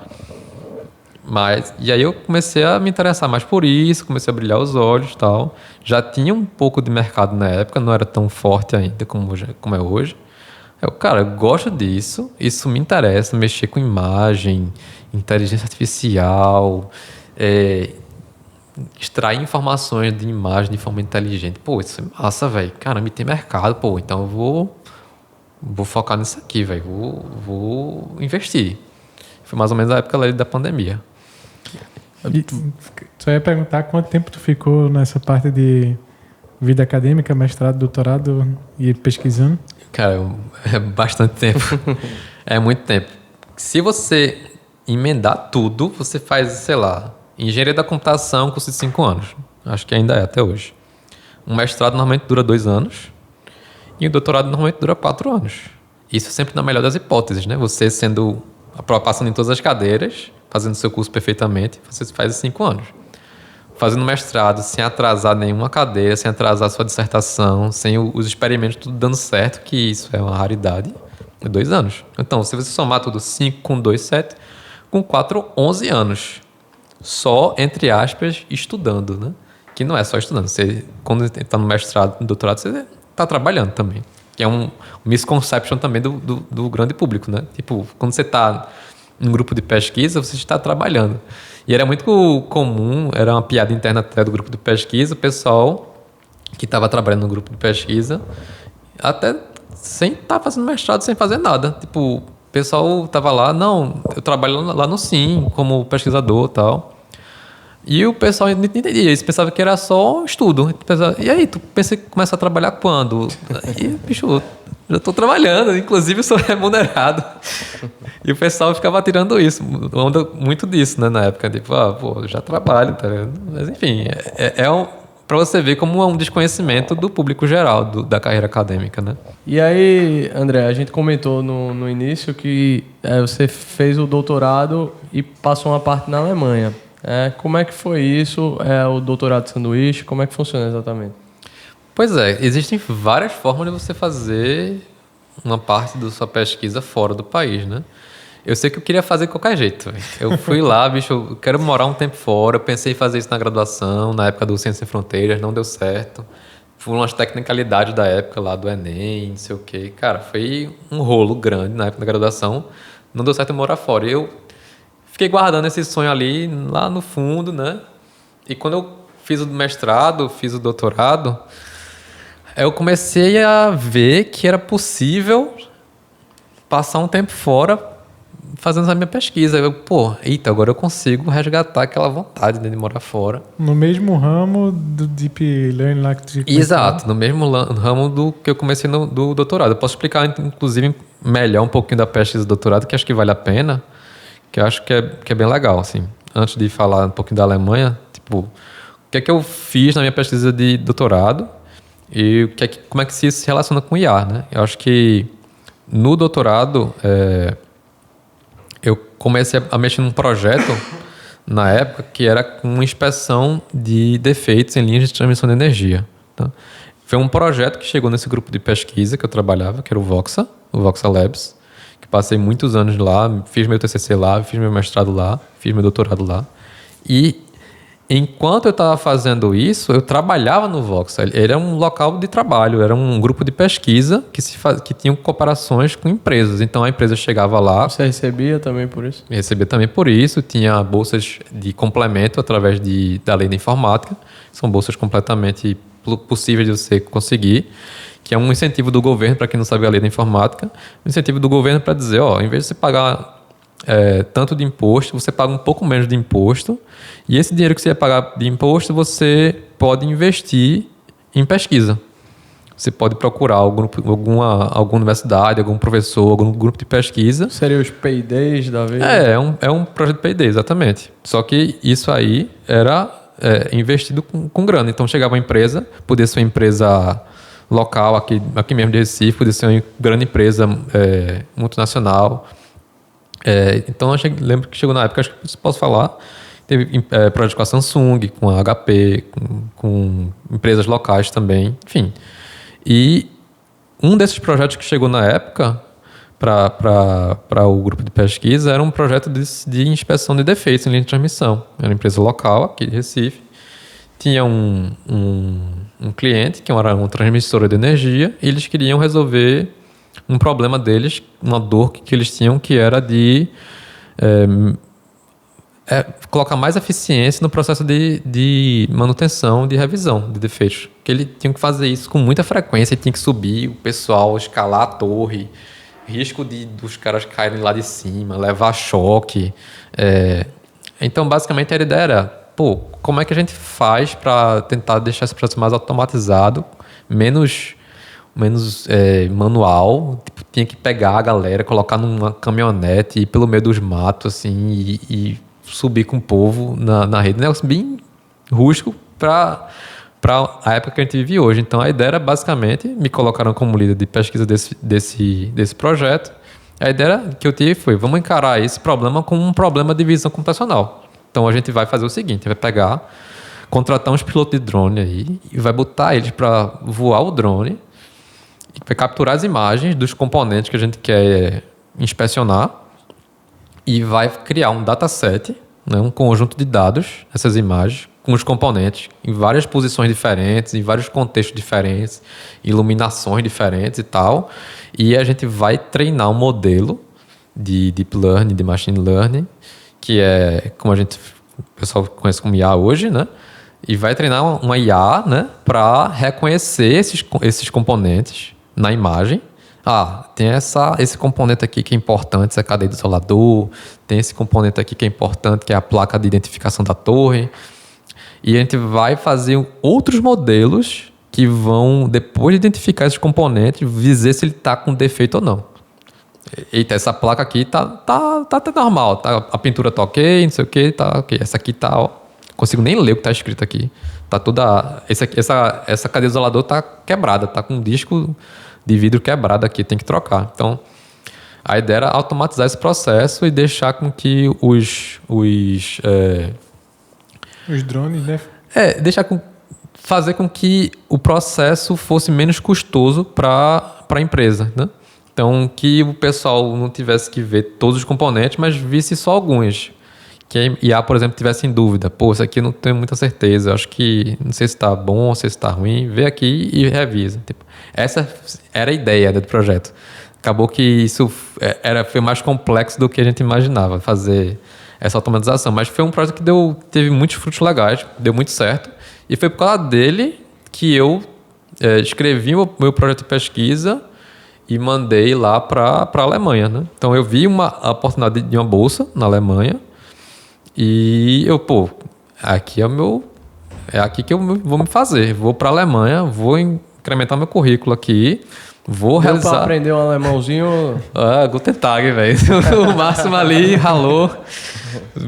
C: E aí eu comecei a me interessar mais por isso, comecei a brilhar os olhos e tal. Já tinha um pouco de mercado na época, não era tão forte ainda como é hoje. Eu gosto disso, isso me interessa, mexer com imagem, inteligência artificial, extrair informações de imagem de forma inteligente. Pô, isso é massa, velho. Caramba, tem mercado, pô, então eu vou focar nisso aqui, velho. Vou investir. Foi mais ou menos a época ali da pandemia.
A: E só ia perguntar quanto tempo tu ficou nessa parte de vida acadêmica, mestrado, doutorado e pesquisando?
C: Cara, é bastante tempo. É muito tempo. Se você emendar tudo, você faz, sei lá, engenharia da computação, curso de 5 anos. Acho que ainda é até hoje. Um mestrado normalmente dura 2 anos e o doutorado normalmente dura 4 anos. Isso sempre na melhor das hipóteses, né? Você passando em todas as cadeiras, fazendo seu curso perfeitamente, você faz em 5 anos. Fazendo mestrado sem atrasar nenhuma cadeira, sem atrasar sua dissertação, sem os experimentos tudo dando certo, que isso é uma raridade, é 2 anos. Então, se você somar tudo 5 com 2, 7, com 4, 11 anos. Só, entre aspas, estudando, né? Que não é só estudando. Você, quando está no mestrado, no doutorado, você está trabalhando também. Que é um misconception também do grande público, né? Tipo, quando você está em um grupo de pesquisa, você está trabalhando. E era muito comum, era uma piada interna até do grupo de pesquisa, o pessoal que estava trabalhando no grupo de pesquisa, até sem estar fazendo mestrado, sem fazer nada. Tipo, o pessoal estava lá, não, eu trabalho lá no SIM, como pesquisador e tal. E o pessoal não entendia, eles pensavam que era só estudo. E aí, tu pensa que começa a trabalhar quando? E, bicho, já estou trabalhando, inclusive eu sou remunerado. E o pessoal ficava tirando isso, onda muito disso, né, na época. Tipo, já trabalho, tá vendo? Mas, enfim, para você ver como é um desconhecimento do público geral da carreira acadêmica, né?
B: E aí, André, a gente comentou no início que você fez o doutorado e passou uma parte na Alemanha. Como é que foi isso? O doutorado de sanduíche, como é que funciona exatamente?
C: Pois é, existem várias formas de você fazer uma parte da sua pesquisa fora do país, né? Eu sei que eu queria fazer de qualquer jeito. Eu fui lá, bicho, eu quero morar um tempo fora. Eu pensei em fazer isso na graduação, na época do Ciência Sem Fronteiras, não deu certo. Foram umas tecnicalidades da época lá do Enem, não sei o quê. Cara, foi um rolo grande na época da graduação. Não deu certo eu morar fora. Eu fiquei guardando esse sonho ali, lá no fundo, né? E quando eu fiz o mestrado, fiz o doutorado, eu comecei a ver que era possível passar um tempo fora fazendo a minha pesquisa. Agora eu consigo resgatar aquela vontade de morar fora.
A: No mesmo ramo do Deep Learning lá que tu começou?
C: Exato, no mesmo ramo do que eu comecei do doutorado. Eu posso explicar, inclusive, melhor um pouquinho da pesquisa do doutorado, que acho que vale a pena, que eu acho que é bem legal, assim. Antes de falar um pouquinho da Alemanha, tipo, que é que eu fiz na minha pesquisa de doutorado e como é que isso se relaciona com IA, né? Eu acho que no doutorado eu comecei a mexer num projeto na época que era com uma inspeção de defeitos em linhas de transmissão de energia. Tá? Foi um projeto que chegou nesse grupo de pesquisa que eu trabalhava, que era o Voxa Labs, que passei muitos anos lá, fiz meu TCC lá, fiz meu mestrado lá, fiz meu doutorado lá. E enquanto eu estava fazendo isso, eu trabalhava no Voxa. Ele era um local de trabalho, era um grupo de pesquisa que tinha cooperações com empresas. Então a empresa chegava lá.
B: Você recebia também por isso?
C: Recebia também por isso. Tinha bolsas de complemento através da lei da informática. São bolsas completamente possíveis de você conseguir, que é um incentivo do governo, para quem não sabe a lei da informática, um incentivo do governo para dizer, em vez de você pagar tanto de imposto, você paga um pouco menos de imposto, e esse dinheiro que você ia pagar de imposto, você pode investir em pesquisa. Você pode procurar alguma universidade, algum professor, algum grupo de pesquisa.
B: Seria os P&Ds da vez?
C: É um projeto de P&D, exatamente. Só que isso aí era investido com grana. Então chegava uma empresa, podia ser uma empresa local, aqui mesmo de Recife, podia ser uma grande empresa multinacional. Então lembro que chegou na época, acho que posso falar, teve projetos com a Samsung, com a HP, com empresas locais também, enfim. E um desses projetos que chegou na época para o grupo de pesquisa era um projeto de inspeção de defeitos em linha de transmissão. Era uma empresa local aqui de Recife. Tinha um cliente que era uma transmissora de energia e eles queriam resolver um problema deles, uma dor que eles tinham, que era de colocar mais eficiência no processo de manutenção, de revisão de defeitos. Que eles tinham que fazer isso com muita frequência, tinha que subir o pessoal, escalar a torre, risco dos caras caírem lá de cima, levar choque. Então, basicamente, a ideia era, como é que a gente faz para tentar deixar esse processo mais automatizado, menos manual? Tipo, tinha que pegar a galera, colocar numa caminhonete, ir pelo meio dos matos, assim, e subir com o povo na rede. Um negócio bem rústico para a época que a gente vive hoje. Então, a ideia era, basicamente, me colocaram como líder de pesquisa desse projeto. A ideia que eu tive foi, vamos encarar esse problema como um problema de visão computacional. Então, a gente vai fazer o seguinte, vai contratar uns pilotos de drone aí e vai botar eles para voar o drone, e vai capturar as imagens dos componentes que a gente quer inspecionar e vai criar um dataset, né, um conjunto de dados, essas imagens, com os componentes, em várias posições diferentes, em vários contextos diferentes, iluminações diferentes e tal. E a gente vai treinar um modelo de Deep Learning, de Machine Learning, que é como o pessoal conhece como IA hoje, né? E vai treinar uma IA, né, para reconhecer esses componentes na imagem. Tem esse componente aqui que é importante, essa cadeia do isolador, tem esse componente aqui que é importante, que é a placa de identificação da torre. E a gente vai fazer outros modelos que vão, depois de identificar esses componentes, dizer se ele está com defeito ou não. Eita, essa placa aqui tá até normal, a pintura tá ok, não sei o que, tá ok. Essa aqui tá, consigo nem ler o que tá escrito aqui. Tá toda... Essa cadeia do isolador tá quebrada, tá com um disco de vidro quebrado aqui, tem que trocar. Então, a ideia era automatizar esse processo e deixar com que os
A: drones, né?
C: Fazer com que o processo fosse menos custoso para a empresa, né? Então, que o pessoal não tivesse que ver todos os componentes, mas visse só alguns. Que a IA, por exemplo, tivesse em dúvida. Isso aqui eu não tenho muita certeza. Eu acho que não sei se está bom, se está ruim. Vê aqui e revisa. Essa era a ideia do projeto. Acabou que isso foi mais complexo do que a gente imaginava, fazer essa automatização. Mas foi um projeto que teve muitos frutos legais, deu muito certo. E foi por causa dele que eu escrevi o meu projeto de pesquisa e mandei lá para a Alemanha, né? Então, eu vi a oportunidade de uma bolsa na Alemanha e aqui é aqui que eu vou me fazer. Vou para a Alemanha, vou incrementar meu currículo aqui, vou realizar...
B: para aprender um alemãozinho...
C: Guten Tag, velho. O máximo ali, ralou.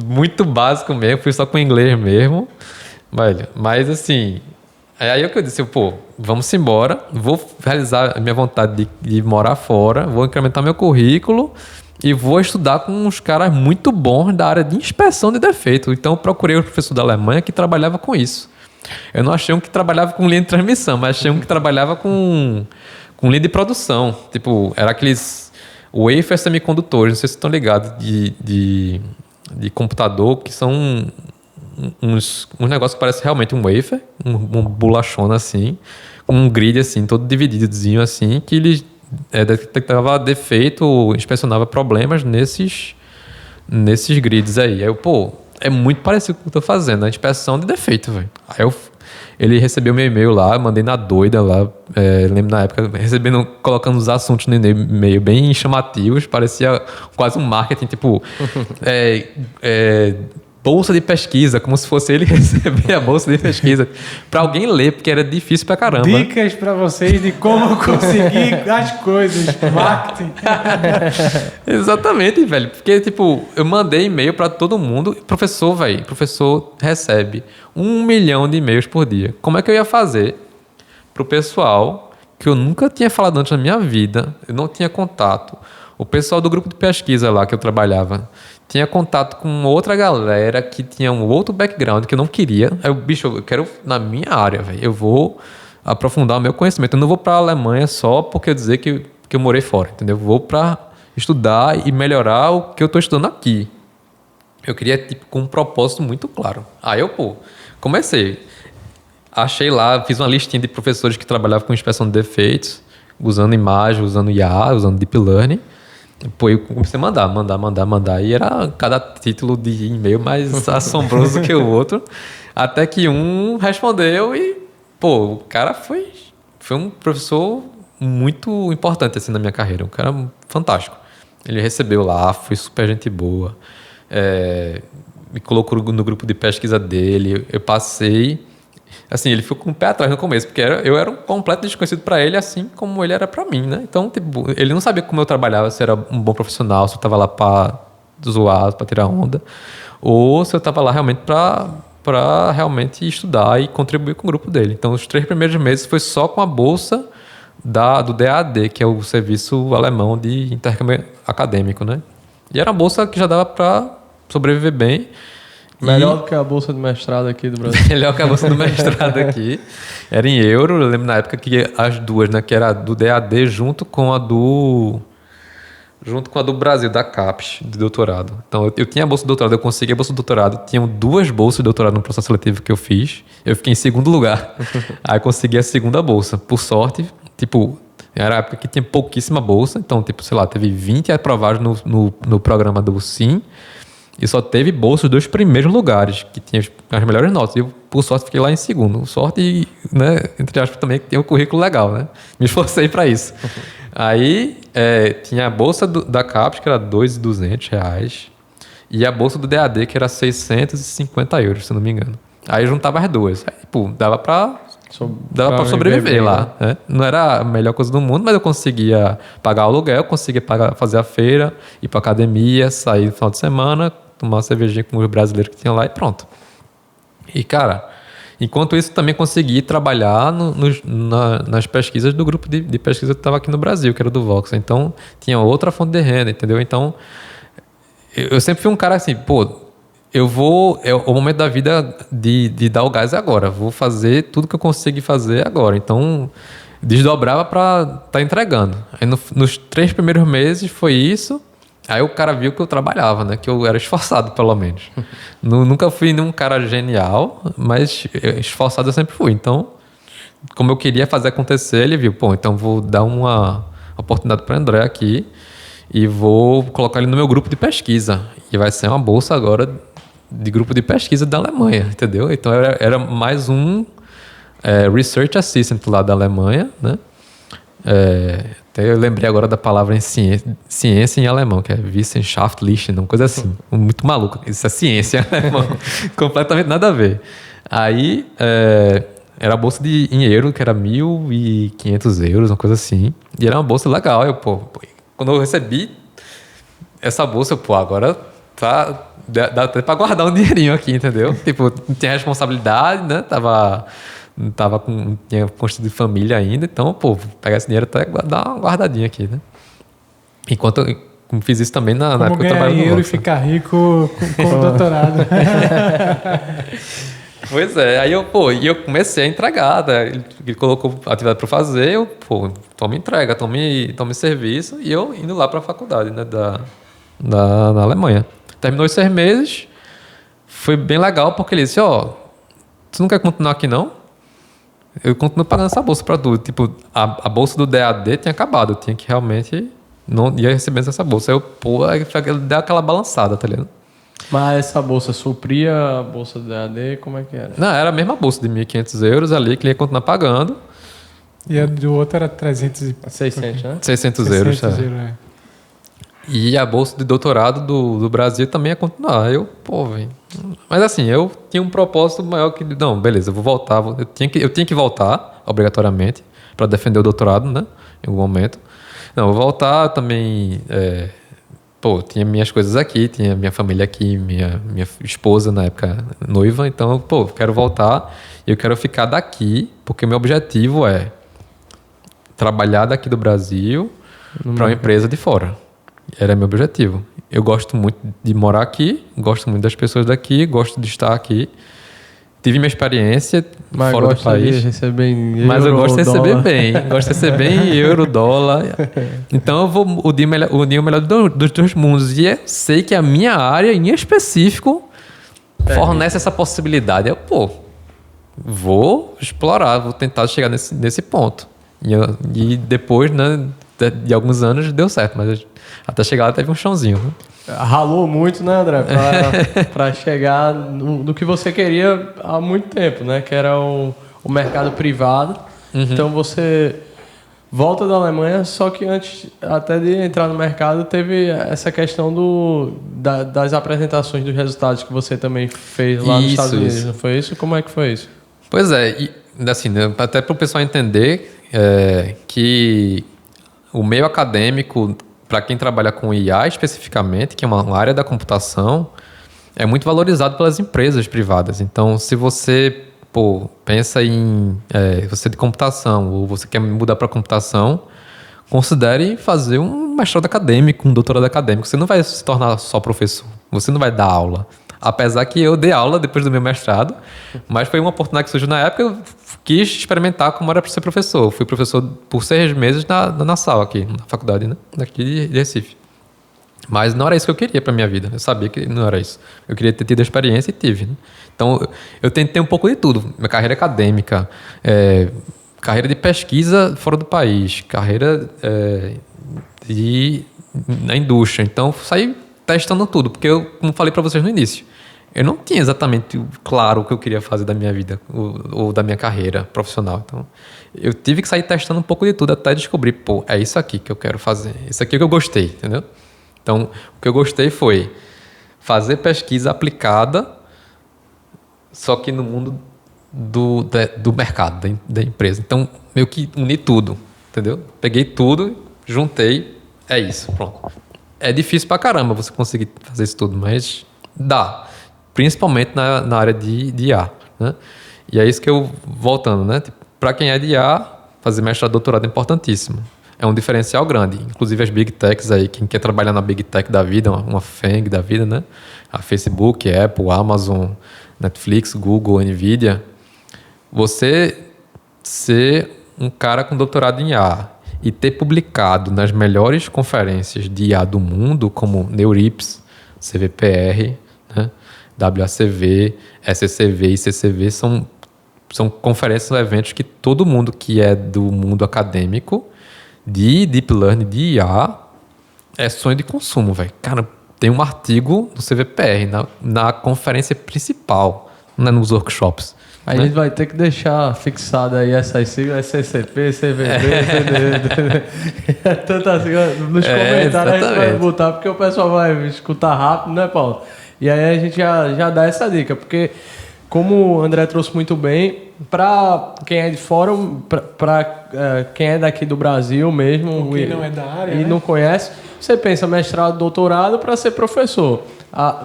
C: Muito básico mesmo, fui só com inglês mesmo. Velho, mas assim, é aí que eu disse, pô, vamos embora, vou realizar a minha vontade de morar fora, vou incrementar meu currículo e vou estudar com uns caras muito bons da área de inspeção de defeito. Então eu procurei um professor da Alemanha que trabalhava com isso. Eu não achei um que trabalhava com linha de transmissão, mas achei um que trabalhava com linha de produção. Tipo, era aqueles wafer semicondutores, não sei se estão ligados, de computador, que são uns negócios que parecem realmente um wafer, uma bolachona assim, com um grid assim, todo divididozinho assim, que ele detectava defeito, inspecionava problemas nesses grids aí. Aí eu, pô, é muito parecido com o que eu tô fazendo, a inspeção de defeito, velho. Ele recebeu meu e-mail lá, eu mandei na doida lá, lembro na época, colocando os assuntos no e-mail bem chamativos, parecia quase um marketing, tipo, bolsa de pesquisa, como se fosse ele receber a bolsa de pesquisa para alguém ler, porque era difícil pra caramba.
A: Dicas para vocês de como conseguir as coisas, marketing.
C: Exatamente, velho. Porque, tipo, eu mandei e-mail para todo mundo. Professor recebe 1 milhão de e-mails por dia. Como é que eu ia fazer pro pessoal que eu nunca tinha falado antes na minha vida, eu não tinha contato? O pessoal do grupo de pesquisa lá que eu trabalhava tinha contato com outra galera que tinha um outro background que eu não queria. Aí, bicho, eu quero na minha área, velho. Eu vou aprofundar o meu conhecimento. Eu não vou para a Alemanha só porque eu dizer que eu morei fora, entendeu? Eu vou para estudar e melhorar o que eu estou estudando aqui. Eu queria, tipo, com um propósito muito claro. Aí eu, comecei. Achei lá, fiz uma listinha de professores que trabalhavam com inspeção de defeitos, usando imagem, usando IA, usando Deep Learning. Pô, eu comecei a mandar. E era cada título de e-mail mais assombroso que o outro. Até que um respondeu e, pô, o cara foi um professor muito importante assim na minha carreira. Um cara fantástico. Ele recebeu lá, foi super gente boa. Me colocou no grupo de pesquisa dele. Eu passei... Assim, ele ficou com o pé atrás no começo, porque eu era um completo desconhecido para ele, assim como ele era para mim, né? Então, tipo, ele não sabia como eu trabalhava, se era um bom profissional, se eu tava lá para zoar, para tirar onda, ou se eu tava lá realmente para realmente estudar e contribuir com o grupo dele. Então, os 3 primeiros meses foi só com a bolsa do DAAD, que é o serviço alemão de intercâmbio acadêmico, né? E era uma bolsa que já dava para sobreviver bem.
B: Melhor do que a bolsa de mestrado aqui do Brasil.
C: Melhor que a bolsa do mestrado aqui. Era em euro. Eu lembro na época que as duas, né? Que era do DAD junto com a do Brasil, da CAPES, de doutorado. Então, eu tinha a bolsa de doutorado, eu consegui a bolsa de doutorado. Tinham 2 bolsas de doutorado no processo seletivo que eu fiz. Eu fiquei em segundo lugar. Aí eu consegui a segunda bolsa. Por sorte, tipo... Era a época que tinha pouquíssima bolsa. Então, tipo, sei lá, teve 20 aprovados no programa do SIM. E só teve bolsa dos 2 primeiros lugares, que tinha as melhores notas. E eu, por sorte, fiquei lá em segundo. Sorte, né, entre aspas, também, que tem um currículo legal, né? Me esforcei para isso. Aí, tinha a bolsa da CAPES, que era R$2.200. E a bolsa do DAD, que era 650 euros, se não me engano. Aí, eu juntava as duas. Aí, pô, dava para sobreviver lá. Né? Não era a melhor coisa do mundo, mas eu conseguia pagar o aluguel, conseguia fazer a feira, ir para academia, sair no final de semana, tomar uma cervejinha com os brasileiros que tinham lá e pronto. E, cara, enquanto isso, também consegui trabalhar nas pesquisas do grupo de pesquisa que estava aqui no Brasil, que era do Vox. Então, tinha outra fonte de renda, entendeu? Então, eu sempre fui um cara assim, pô... é o momento da vida de dar o gás agora. Vou fazer tudo que eu consegui fazer agora. Então, desdobrava para estar entregando. Aí, nos 3 primeiros meses foi isso. Aí o cara viu que eu trabalhava, né? Que eu era esforçado, pelo menos. Nunca fui nenhum cara genial, mas esforçado eu sempre fui. Então, como eu queria fazer acontecer, ele viu, pô, então vou dar uma oportunidade para o André aqui e vou colocar ele no meu grupo de pesquisa. E vai ser uma bolsa agora de grupo de pesquisa da Alemanha, entendeu? Então, era mais um Research Assistant lá da Alemanha, né? Até eu lembrei agora da palavra em ciência em alemão, que é Wissenschaftlichen, uma coisa assim. Muito maluco. Isso é ciência em alemão. Completamente nada a ver. Aí, era a bolsa em euro, que era 1.500 euros, uma coisa assim. E era uma bolsa legal. Quando eu recebi essa bolsa, agora Dá até pra guardar um dinheirinho aqui, entendeu? Tipo, não tinha responsabilidade, né? Tinha construído família ainda, então, pô, vou pegar esse dinheiro até dar uma guardadinha aqui, né? Enquanto eu fiz isso também na época que eu trabalhava no
A: dinheiro e
C: Lotus.
A: ficar rico com o doutorado.
C: Pois é, aí eu comecei a entregar, né? Ele colocou atividade para fazer, toma entrega, tome serviço, e eu indo lá para a faculdade, né, na Alemanha. Terminou os 6 meses, foi bem legal, porque ele disse, tu não quer continuar aqui não? Eu continuo pagando essa bolsa para tu. Tipo, a bolsa do DAD tinha acabado, eu tinha que realmente não ia receber essa bolsa. Aí ele deu aquela balançada, tá ligado?
B: Mas essa bolsa supria a bolsa do DAD? Como é que era?
C: Não, era a mesma bolsa de 1.500 euros ali, que ele ia continuar pagando.
A: E a do outro era 300 e...
B: 600, né?
C: 600 euros.
A: 600 euros, é.
C: E a bolsa de doutorado do Brasil também ia continuar. Velho. Mas assim, eu tinha um propósito maior que... Não, beleza, eu vou voltar. Eu tinha que voltar, obrigatoriamente, para defender o doutorado, né? Em algum momento. Não, eu vou voltar também... tinha minhas coisas aqui, tinha minha família aqui, minha esposa na época noiva. Então, eu quero voltar e eu quero ficar daqui, porque meu objetivo é trabalhar daqui do Brasil para uma empresa de fora. Era meu objetivo. Eu gosto muito de morar aqui, gosto muito das pessoas daqui, gosto de estar aqui. Tive minha experiência fora do país.
B: De receber em
C: mas
B: euro,
C: eu gosto de receber
B: dólar.
C: bem. Gosto de receber em euro, dólar. Então eu vou unir o melhor dos dois mundos. E eu sei que a minha área, em específico, fornece essa possibilidade. Vou explorar, vou tentar chegar nesse ponto. E depois, né, de alguns anos, deu certo. Mas até chegar lá teve um chãozinho. Né?
B: Ralou muito, né, André? Para chegar no que você queria há muito tempo, né? Que era o mercado privado. Uhum. Então você volta da Alemanha, só que antes até de entrar no mercado teve essa questão das apresentações dos resultados que você também fez lá nos Estados Unidos. Não foi isso? Como é que foi isso?
C: Pois é, e assim, até para o pessoal entender que o meio acadêmico, para quem trabalha com IA especificamente, que é uma área da computação, é muito valorizado pelas empresas privadas. Então, se você pensa em você é de computação ou você quer mudar para computação, considere fazer um mestrado acadêmico, um doutorado acadêmico. Você não vai se tornar só professor, você não vai dar aula. Apesar que eu dei aula depois do meu mestrado, mas foi uma oportunidade que surgiu na época, eu quis experimentar como era para ser professor. Eu fui professor por 6 meses na sala aqui, na faculdade, né? Daqui de Recife. Mas não era isso que eu queria para minha vida. Eu sabia que não era isso. Eu queria ter tido a experiência e tive. Né? Então, eu tentei um pouco de tudo. Minha carreira acadêmica, carreira de pesquisa fora do país, carreira na indústria. Então, saí testando tudo, porque eu, como falei para vocês no início, eu não tinha exatamente claro o que eu queria fazer da minha vida ou da minha carreira profissional. Então, eu tive que sair testando um pouco de tudo até descobrir, é isso aqui que eu quero fazer. Isso aqui é o que eu gostei, entendeu? Então, o que eu gostei foi fazer pesquisa aplicada, só que no mundo do mercado, da empresa. Então, meio que uni tudo, entendeu? Peguei tudo, juntei, é isso, pronto. É difícil pra caramba você conseguir fazer isso tudo, mas dá. Principalmente na área de IA, né? E é isso que eu, voltando, né? Para quem é de IA, fazer mestrado e doutorado é importantíssimo. É um diferencial grande. Inclusive as Big Techs aí, quem quer trabalhar na Big Tech da vida, uma FANG da vida, né? A Facebook, Apple, Amazon, Netflix, Google, Nvidia. Você ser um cara com doutorado em IA e ter publicado nas melhores conferências de IA do mundo, como Neurips, CVPR, né? WACV, SCCV e CCV, são conferências ou eventos que todo mundo que é do mundo acadêmico, de Deep Learning, de IA, é sonho de consumo, velho. Cara, tem um artigo no CVPR, na conferência principal, né, nos workshops.
B: Aí a gente vai ter que deixar fixada aí essas siglas, SCCP, CVV, tanto assim, nos comentários a gente vai botar, porque o pessoal vai escutar rápido, né, Paulo? E aí a gente já dá essa dica, porque como o André trouxe muito bem, para quem é de fora, para quem é daqui do Brasil mesmo,
A: quem não é da área,
B: e
A: né?
B: não conhece, você pensa mestrado, doutorado para ser professor.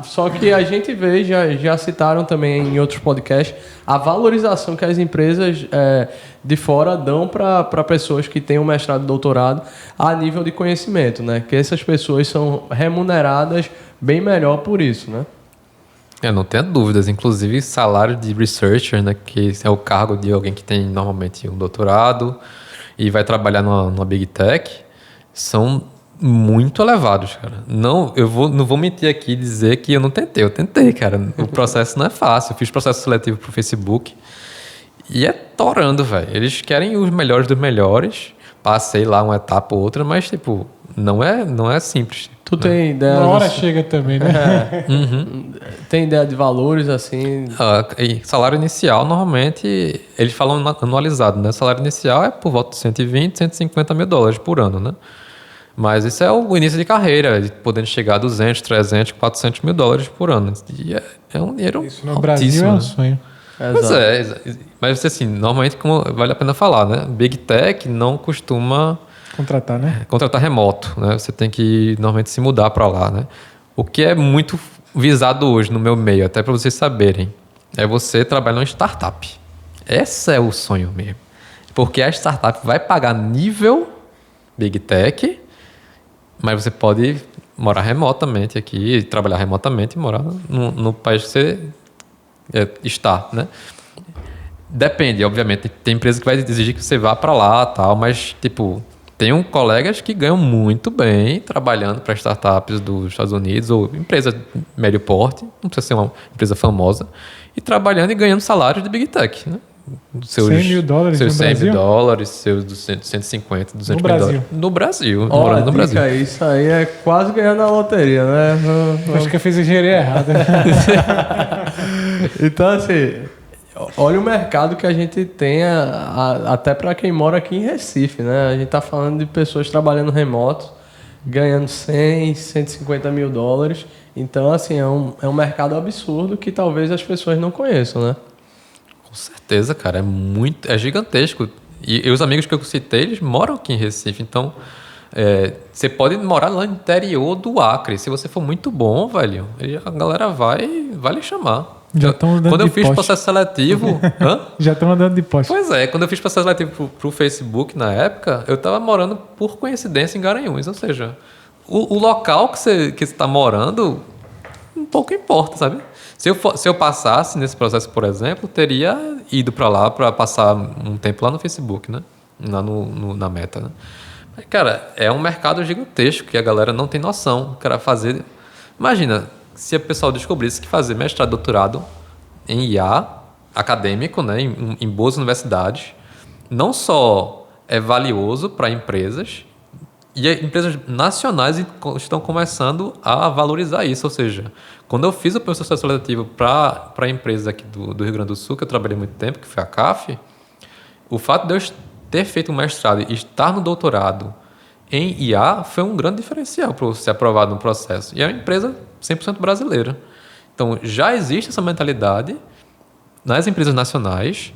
B: Só que a gente vê, já citaram também em outros podcasts, a valorização que as empresas de fora dão para pessoas que têm um mestrado e doutorado a nível de conhecimento, né? Que essas pessoas são remuneradas bem melhor por isso, né?
C: Eu não tenho dúvidas. Inclusive, salário de researcher, né, que é o cargo de alguém que tem normalmente um doutorado e vai trabalhar numa big tech, são muito elevados, cara. Não vou mentir aqui e dizer que eu não tentei. Eu tentei, cara. O processo não é fácil. Eu fiz processo seletivo pro Facebook e é torando, velho. Eles querem os melhores dos melhores. Passei lá uma etapa ou outra, mas, tipo, não é simples.
B: Tu tem ideia?
A: Uma hora chega também, né?
B: Tem ideia de valores, assim?
C: E salário inicial, normalmente, eles falam anualizado, né? Salário inicial é por volta de 120, 150 mil dólares por ano, né? Mas isso é o início de carreira, podendo chegar a 200, 300, 400 mil dólares por ano. E é um dinheiro
A: Isso no
C: altíssimo,
A: Brasil é um
C: né?
A: sonho.
C: Pois é, mas assim, normalmente, como vale a pena falar, né? Big Tech não costuma
A: Contratar, né?
C: contratar remoto, né? Você tem que normalmente se mudar para lá, né? O que é muito visado hoje no meu meio, até para vocês saberem, é você trabalhar numa startup. Esse é o sonho mesmo. Porque a startup vai pagar nível Big Tech, mas você pode morar remotamente aqui, trabalhar remotamente e morar no país que você está, né? Depende, obviamente. Tem empresa que vai exigir que você vá para lá, tal, mas tipo, tenho colegas que ganham muito bem trabalhando para startups dos Estados Unidos ou empresa médio porte, não precisa ser uma empresa famosa, e trabalhando e ganhando salários de Big Tech, né? Seus
A: 100 mil dólares
C: seus
A: no
C: 100
A: Brasil?
C: mil dólares, seus 200, 150, 200
A: No
C: mil
A: Brasil?
C: dólares. No Brasil,
B: Ó,
C: morando no Brasil.
B: dica, isso aí é quase ganhando a loteria, né?
A: Acho que eu fiz engenharia errada.
B: Então, assim, olha o mercado que a gente tem até para quem mora aqui em Recife, né? A gente tá falando de pessoas trabalhando remoto, ganhando 100, 150 mil dólares. Então, assim, é um mercado absurdo que talvez as pessoas não conheçam, né?
C: Com certeza, cara, é gigantesco. E os amigos que eu citei, eles moram aqui em Recife, então você pode morar lá no interior do Acre. Se você for muito bom, velho, a galera vai lhe chamar.
A: Já estão andando
C: Quando eu
A: de
C: fiz
A: poste.
C: processo seletivo... Hã?
A: Já estão andando de poste.
C: Pois é, quando eu fiz processo seletivo pro Facebook na época, eu tava morando por coincidência em Garanhuns, ou seja, o local que você está morando, um pouco importa, sabe? Se eu passasse nesse processo, por exemplo, teria ido para lá para passar um tempo lá no Facebook, né? Lá na Meta, né? Mas, cara, é um mercado gigantesco que a galera não tem noção. Cara, fazer... Imagina, se o pessoal descobrisse que fazer mestrado, doutorado em IA, acadêmico, né? Em boas universidades, não só é valioso para empresas, e empresas nacionais estão começando a valorizar isso. Ou seja, quando eu fiz o processo seletivo para a empresa aqui do Rio Grande do Sul, que eu trabalhei muito tempo, que foi a CAF, o fato de eu ter feito um mestrado e estar no doutorado em IA foi um grande diferencial para eu ser aprovado no processo. E é uma empresa 100% brasileira. Então, já existe essa mentalidade nas empresas nacionais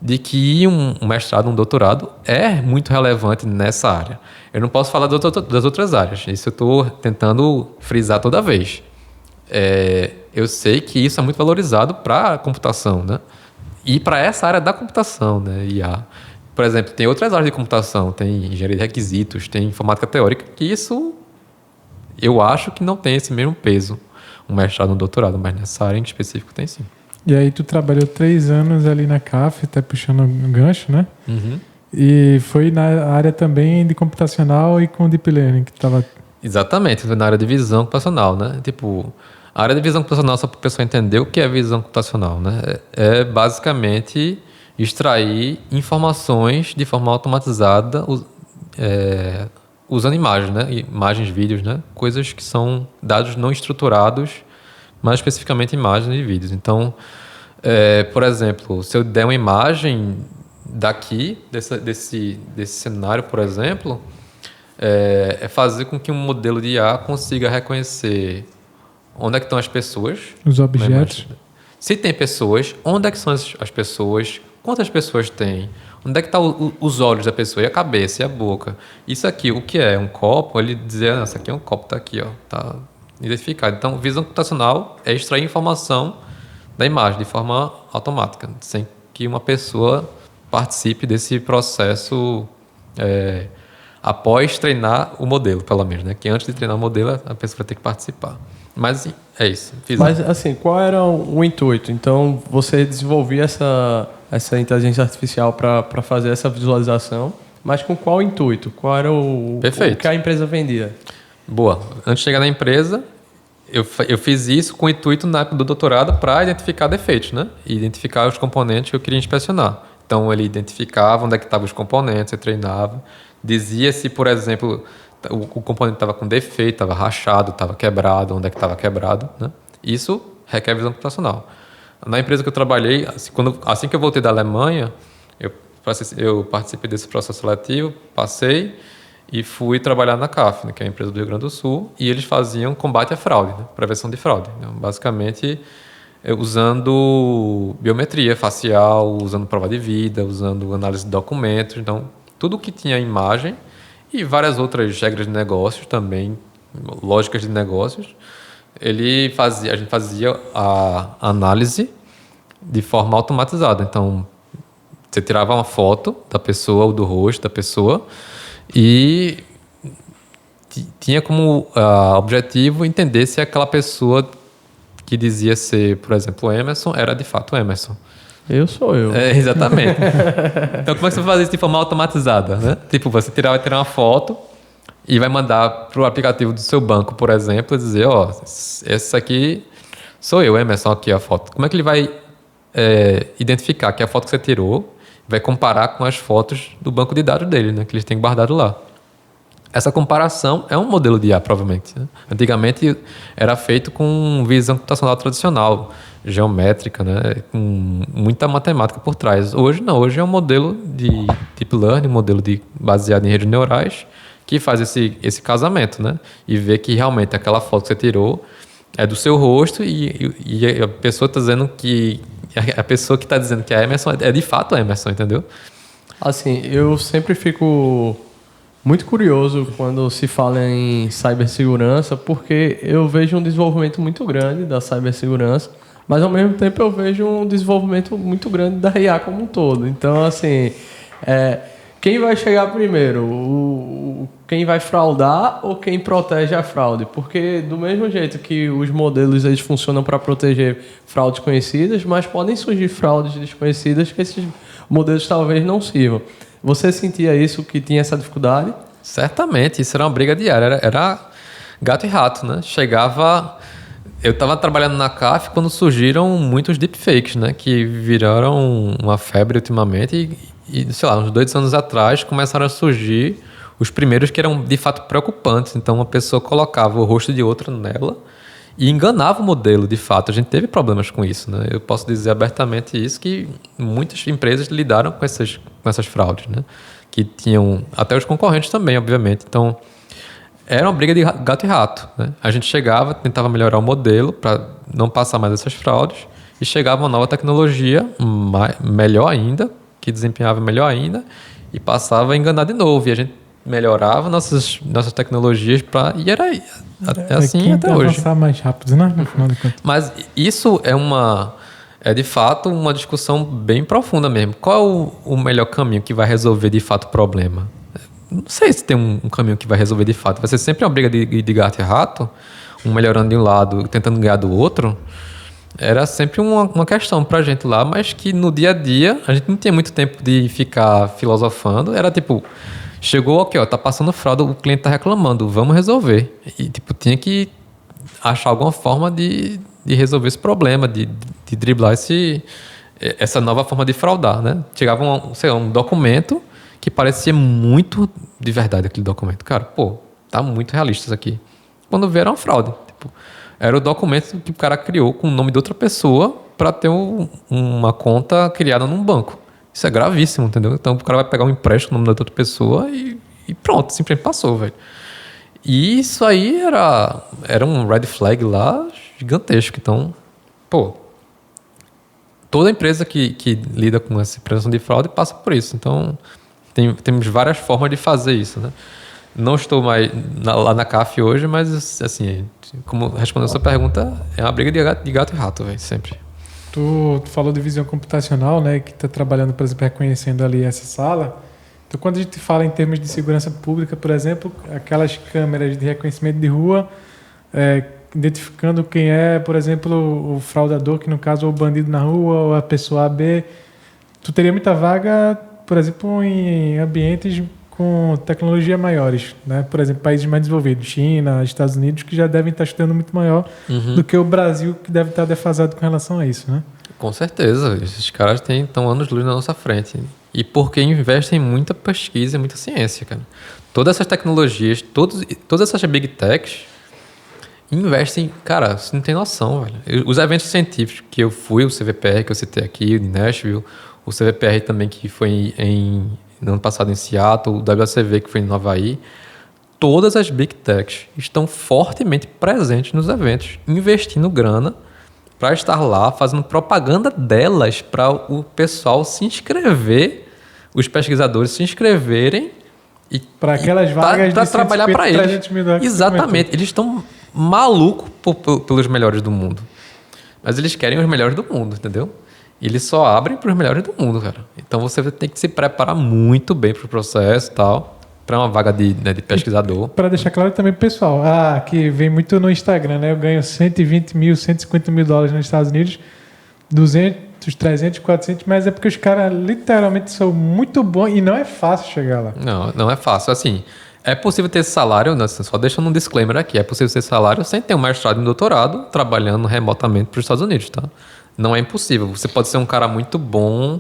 C: de que um mestrado, um doutorado é muito relevante nessa área. Eu não posso falar das outras áreas. Isso eu estou tentando frisar toda vez. Eu sei que isso é muito valorizado para a computação, né? E para essa área da computação, né? IA. Por exemplo, tem outras áreas de computação, tem engenharia de requisitos, tem informática teórica, que isso eu acho que não tem esse mesmo peso, um mestrado, um doutorado, mas nessa área em específico tem sim.
A: E aí tu trabalhou 3 anos ali na CAF, até puxando um gancho, né?
C: Uhum.
A: E foi na área também de computacional e com deep learning que tava...
C: Exatamente, foi na área de visão computacional, né? Tipo, a área de visão computacional, só para o pessoal entender o que é visão computacional, né? É basicamente extrair informações de forma automatizada usando imagens, né? Imagens, vídeos, né? Coisas que são dados não estruturados, mais especificamente imagens e vídeos. Então, por exemplo, se eu der uma imagem daqui, desse cenário, por exemplo, é fazer com que um modelo de IA consiga reconhecer onde é que estão as pessoas.
A: Os objetos.
C: Se tem pessoas, onde é que são as pessoas? Quantas pessoas tem? Onde é que estão os olhos da pessoa? E a cabeça, e a boca? Isso aqui, o que é? Um copo? Ele dizer, isso aqui é um copo, tá aqui, ó. Tá identificado. Então, visão computacional é extrair informação da imagem de forma automática, sem que uma pessoa participe desse processo após treinar o modelo, pelo menos, né? Que antes de treinar o modelo, a pessoa vai ter que participar. Mas é isso.
B: Mas, assim, qual era o intuito? Então, você desenvolvia essa inteligência artificial para fazer essa visualização, mas com qual intuito? Qual era o que a empresa vendia?
C: Boa. Antes de chegar na empresa, eu fiz isso com o intuito na época do doutorado para identificar defeitos, né? E identificar os componentes que eu queria inspecionar. Então, ele identificava onde é que estavam os componentes, eu treinava. Dizia se, por exemplo, o componente estava com defeito, estava rachado, estava quebrado, onde é que estava quebrado, né? Isso requer visão computacional. Na empresa que eu trabalhei, assim que eu voltei da Alemanha, eu participei desse processo seletivo, passei e fui trabalhar na CAF, né, que é a empresa do Rio Grande do Sul, e eles faziam combate à fraude, né, prevenção de fraude. Então, basicamente, usando biometria facial, usando prova de vida, usando análise de documentos. Então, tudo que tinha imagem e várias outras regras de negócios também, lógicas de negócios, a gente fazia a análise de forma automatizada. Então, você tirava uma foto da pessoa ou do rosto da pessoa e tinha como objetivo entender se aquela pessoa que dizia ser, por exemplo, Emerson, era de fato Emerson.
B: Eu sou eu.
C: Exatamente. Então, como é que você faz isso de forma automatizada, né? Tipo, você vai tirar uma foto e vai mandar para o aplicativo do seu banco, por exemplo, e dizer, essa aqui sou eu, Emerson, aqui a foto. Como é que ele vai identificar que a foto que você tirou vai comparar com as fotos do banco de dados dele, né? Que eles têm guardado lá. Essa comparação é um modelo de IA, provavelmente, né? Antigamente era feito com visão computacional tradicional, geométrica, né? Com muita matemática por trás. Hoje não, hoje é um modelo de deep learning, modelo baseado em redes neurais, que faz esse casamento, né? E vê que realmente aquela foto que você tirou é do seu rosto e a pessoa está dizendo que a pessoa que está dizendo que é Emerson é de fato Emerson, entendeu?
B: Assim, eu sempre fico muito curioso quando se fala em cibersegurança, porque eu vejo um desenvolvimento muito grande da cibersegurança, mas ao mesmo tempo eu vejo um desenvolvimento muito grande da IA como um todo. Então, assim, quem vai chegar primeiro? Quem vai fraudar ou quem protege a fraude? Porque do mesmo jeito que os modelos eles funcionam para proteger fraudes conhecidas, mas podem surgir fraudes desconhecidas que esses modelos talvez não sirvam. Você sentia isso, que tinha essa dificuldade?
C: Certamente, isso era uma briga diária, era gato e rato, né? Eu estava trabalhando na CAF quando surgiram muitos deepfakes, né? Que viraram uma febre ultimamente e, sei lá, uns 2 anos atrás começaram a surgir os primeiros que eram de fato preocupantes. Então, uma pessoa colocava o rosto de outra nela e enganava o modelo, de fato. A gente teve problemas com isso, né? Eu posso dizer abertamente isso, que muitas empresas lidaram com essas fraudes, né? Que tinham até os concorrentes também, obviamente. Então, era uma briga de gato e rato, né? A gente chegava, tentava melhorar o modelo para não passar mais essas fraudes e chegava uma nova tecnologia, melhor ainda, que desempenhava melhor ainda e passava a enganar de novo. E a gente melhorava nossas tecnologias e era assim até hoje.
A: Avançar mais rápido, né? No final de contas.
C: Mas isso é de fato uma discussão bem profunda mesmo. Qual é o melhor caminho que vai resolver de fato o problema? Não sei se tem um caminho que vai resolver de fato. Vai ser sempre uma briga de gato e rato, um melhorando de um lado, tentando ganhar do outro. Era sempre uma questão pra gente lá, mas que no dia a dia a gente não tinha muito tempo de ficar filosofando. Era tipo, chegou aqui, tá passando fraude, o cliente tá reclamando, vamos resolver. E tipo, tinha que achar alguma forma de resolver esse problema, de driblar essa nova forma de fraudar, né? Chegava um documento que parecia muito de verdade aquele documento. Cara, tá muito realista isso aqui. Quando vê, era uma fraude. Tipo, era o documento que o cara criou com o nome de outra pessoa para ter uma conta criada num banco. Isso é gravíssimo, entendeu? Então o cara vai pegar um empréstimo com o nome da outra pessoa e pronto, simplesmente passou, velho. E isso aí era um red flag lá gigantesco. Então, toda empresa que lida com essa prevenção de fraude passa por isso. Então, temos várias formas de fazer isso, né? Não estou mais lá na CAF hoje, mas, assim, como respondendo a sua pergunta, é uma briga de gato e rato, velho, sempre.
A: Tu falou de visão computacional, né? Que está trabalhando, por exemplo, reconhecendo ali essa sala. Então, quando a gente fala em termos de segurança pública, por exemplo, aquelas câmeras de reconhecimento de rua, identificando quem é, por exemplo, o fraudador, que no caso é o bandido na rua, ou a pessoa A, B. Tu teria muita vaga, por exemplo, em ambientes com tecnologia maiores, né? Por exemplo, países mais desenvolvidos, China, Estados Unidos, que já devem estar estudando muito maior do que o Brasil, que deve estar defasado com relação a isso, né?
C: Com certeza, esses caras estão anos-luz na nossa frente. E porque investem em muita pesquisa e muita ciência, cara. Todas essas tecnologias, todas essas big techs investem, cara, você não tem noção, velho. Os eventos científicos que eu fui, o CVPR que eu citei aqui, de Nashville, o CVPR também que foi no ano passado em Seattle, o WCV que foi em Nova Havaí, todas as big techs estão fortemente presentes nos eventos, investindo grana para estar lá, fazendo propaganda delas para o pessoal se inscrever, os pesquisadores se inscreverem e
A: para aquelas vagas
C: para trabalhar para eles.
A: $300 mil.
C: Exatamente, eles estão malucos pelos melhores do mundo, mas eles querem os melhores do mundo, entendeu? E eles só abrem para os melhores do mundo, cara. Então você tem que se preparar muito bem para o processo e tal, para uma vaga de pesquisador.
A: Para deixar claro também pro pessoal, que vem muito no Instagram, né? Eu ganho 120 mil, 150 mil dólares nos Estados Unidos, 200, 300, 400, mas é porque os caras literalmente são muito bons e não é fácil chegar lá.
C: Não é fácil. Assim, é possível ter esse salário, né? Só deixando um disclaimer aqui, é possível ter esse salário sem ter um mestrado e um doutorado trabalhando remotamente para os Estados Unidos, tá? Não é impossível. Você pode ser um cara muito bom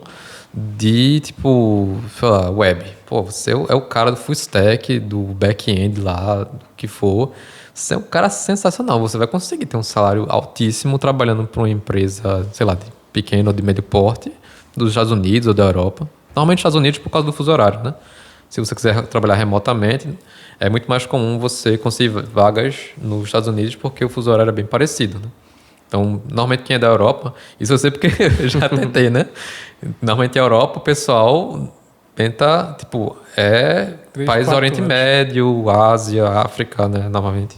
C: de, tipo, sei lá, web. Pô, você é o cara do full stack, do back-end lá, do que for. Você é um cara sensacional. Você vai conseguir ter um salário altíssimo trabalhando para uma empresa, sei lá, de pequeno ou de médio porte, dos Estados Unidos ou da Europa. Normalmente Estados Unidos por causa do fuso horário, né? Se você quiser trabalhar remotamente, é muito mais comum você conseguir vagas nos Estados Unidos porque o fuso horário é bem parecido, né? Então, normalmente quem é da Europa, isso eu sei porque eu já tentei, né? Normalmente a Europa, o pessoal tenta, tipo, país do Oriente Médio, Ásia, África, né? Normalmente.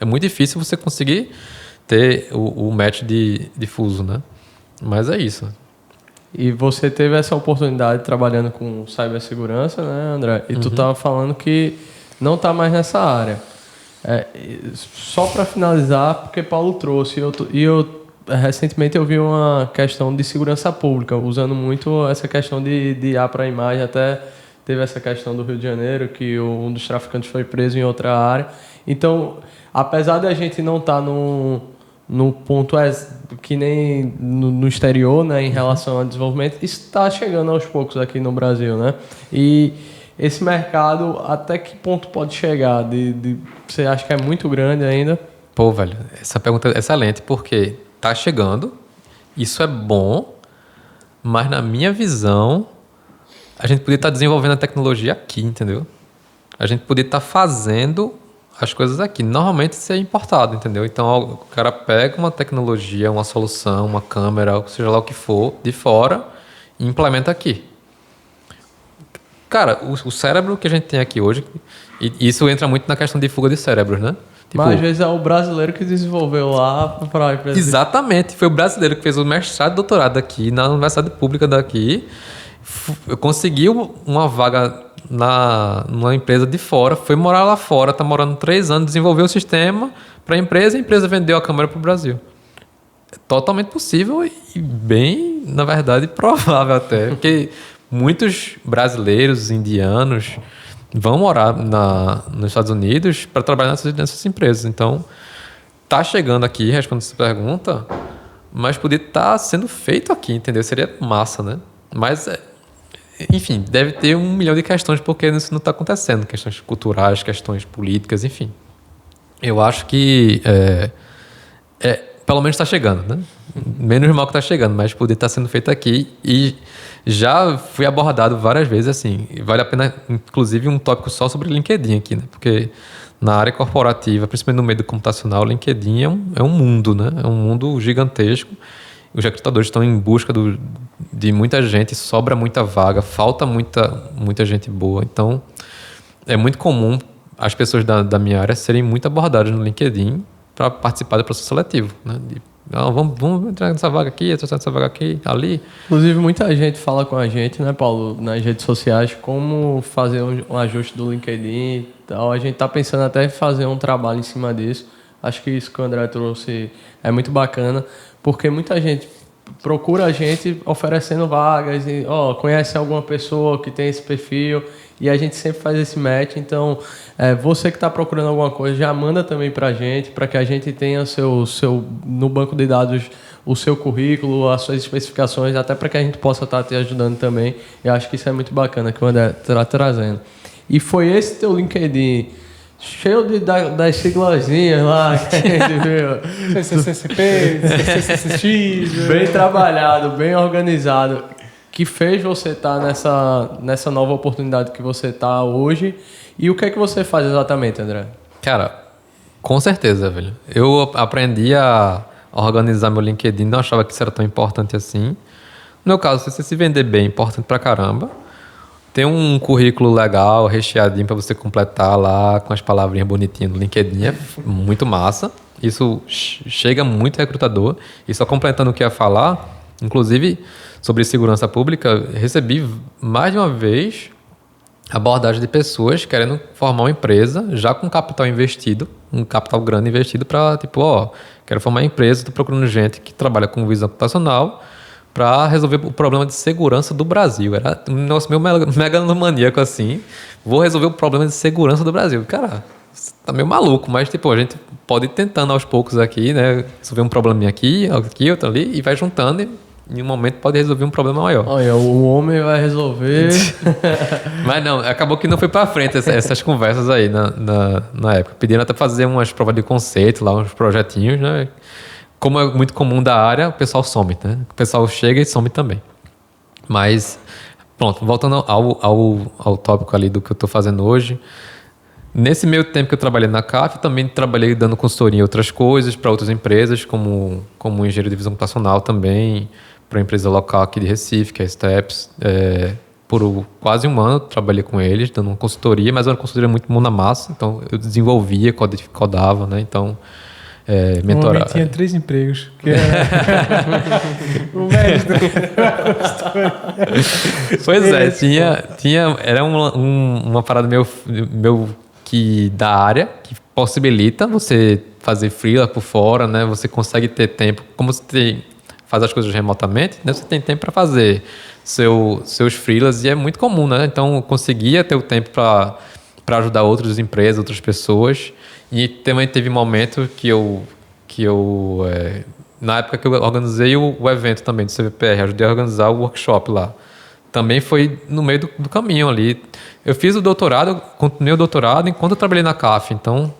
C: É muito difícil você conseguir ter o match de fuso, né? Mas é isso.
B: E você teve essa oportunidade trabalhando com cibersegurança, né, André? E tu estava falando que não está mais nessa área. Só para finalizar, porque Paulo trouxe, recentemente eu vi uma questão de segurança pública, usando muito essa questão de IA para imagem, até teve essa questão do Rio de Janeiro, que um dos traficantes foi preso em outra área. Então, apesar de a gente não estar no ponto que nem no exterior, né, em relação ao desenvolvimento, isso está chegando aos poucos aqui no Brasil, né? E esse mercado, até que ponto pode chegar? Você acha que é muito grande ainda?
C: Pô, velho, essa pergunta é excelente, porque tá chegando, isso é bom, mas na minha visão, a gente poderia estar desenvolvendo a tecnologia aqui, entendeu? A gente poderia estar fazendo as coisas aqui. Normalmente isso é importado, entendeu? Então o cara pega uma tecnologia, uma solução, uma câmera, seja lá o que for, de fora e implementa aqui. Cara, o cérebro que a gente tem aqui hoje, e isso entra muito na questão de fuga de cérebros, né?
B: Tipo, mas às vezes é o brasileiro que desenvolveu lá para a empresa.
C: Exatamente. Foi o brasileiro que fez o mestrado e doutorado aqui, na universidade pública daqui. Conseguiu uma vaga numa empresa de fora, foi morar lá fora, está morando 3 anos, desenvolveu o sistema para a empresa vendeu a câmera para o Brasil. É totalmente possível e bem, na verdade, provável até. Porque muitos brasileiros, indianos, vão morar nos Estados Unidos para trabalhar nessas empresas. Então, tá chegando aqui, respondendo essa pergunta, mas poderia estar sendo feito aqui, entendeu? Seria massa, né? Mas, enfim, deve ter 1 milhão de questões porque isso não está acontecendo. Questões culturais, questões políticas, enfim. Eu acho que pelo menos está chegando, né? Menos mal que está chegando, mas poder estar sendo feito aqui. E já fui abordado várias vezes, assim. Vale a pena, inclusive, um tópico só sobre LinkedIn aqui, né? Porque na área corporativa, principalmente no meio do computacional, o LinkedIn é um mundo, né? É um mundo gigantesco. os recrutadores estão em busca de muita gente, sobra muita vaga, falta muita gente boa. Então, é muito comum as pessoas da minha área serem muito abordadas no LinkedIn para participar do processo seletivo, né? Vamos entrar nessa vaga aqui, entrar nessa vaga aqui, ali.
B: Inclusive, muita gente fala com a gente, né, Paulo, nas redes sociais, como fazer um ajuste do LinkedIn e tal. A gente está pensando até em fazer um trabalho em cima disso. Acho que isso que o André trouxe é muito bacana, porque muita gente procura a gente oferecendo vagas e conhece alguma pessoa que tem esse perfil e a gente sempre faz esse match. Então, você que está procurando alguma coisa, já manda também para a gente, para que a gente tenha no banco de dados o seu currículo, as suas especificações, até para que a gente possa estar te ajudando também. Eu acho que isso é muito bacana que o André está trazendo. E foi esse teu LinkedIn cheio das siglazinhas lá que a gente viu.
A: CCCP, CCCX.
B: Bem trabalhado, bem organizado, que fez você estar nessa nova oportunidade que você está hoje. E o que é que você faz exatamente, André?
C: Cara, com certeza, velho. Eu aprendi a organizar meu LinkedIn, não achava que isso era tão importante assim. No meu caso, se você se vender bem, é importante pra caramba. Tem um currículo legal, recheadinho para você completar lá com as palavrinhas bonitinhas no LinkedIn, é muito massa. Isso chega muito recrutador. E só completando o que ia falar, inclusive sobre segurança pública, recebi mais de uma vez abordagem de pessoas querendo formar uma empresa já com capital investido, um capital grande investido para, quero formar uma empresa, estou procurando gente que trabalha com visão computacional para resolver o problema de segurança do Brasil. Era um negócio meio megalomaníaco assim. Vou resolver o problema de segurança do Brasil. Cara, tá meio maluco, mas a gente pode ir tentando aos poucos aqui, né? Resolver um probleminha aqui, outro ali, e vai juntando e em um momento pode resolver um problema maior.
B: Olha, o homem vai resolver.
C: Mas não, acabou que não foi para frente essas conversas aí na época. Pediram até fazer umas provas de conceito lá, uns projetinhos, né? Como é muito comum da área, o pessoal some, né? O pessoal chega e some também. Mas, pronto, voltando ao tópico ali do que eu estou fazendo hoje. Nesse meio tempo que eu trabalhei na CAF, também trabalhei dando consultoria em outras coisas, para outras empresas, como engenheiro de visão computacional também, para uma empresa local aqui de Recife, que é a Steps. Por quase um ano trabalhei com eles, dando uma consultoria, mas era uma consultoria muito mão na massa, então eu desenvolvia, codava, né? Então, mentorar.
A: Um homem tinha 3 empregos. Que o mestre.
C: Pois era uma parada meu que da área, que possibilita você fazer freela por fora, né? Você consegue ter tempo, como você faz as coisas remotamente, né? Você tem tempo para fazer seus freelas e é muito comum, né? Então eu conseguia ter o tempo para ajudar outras empresas, outras pessoas. E também teve momento que eu na época que eu organizei o evento também do CVPR, ajudei a organizar o workshop lá. Também foi no meio do caminho ali. Eu fiz o doutorado, continuei o doutorado enquanto eu trabalhei na CAF. Então,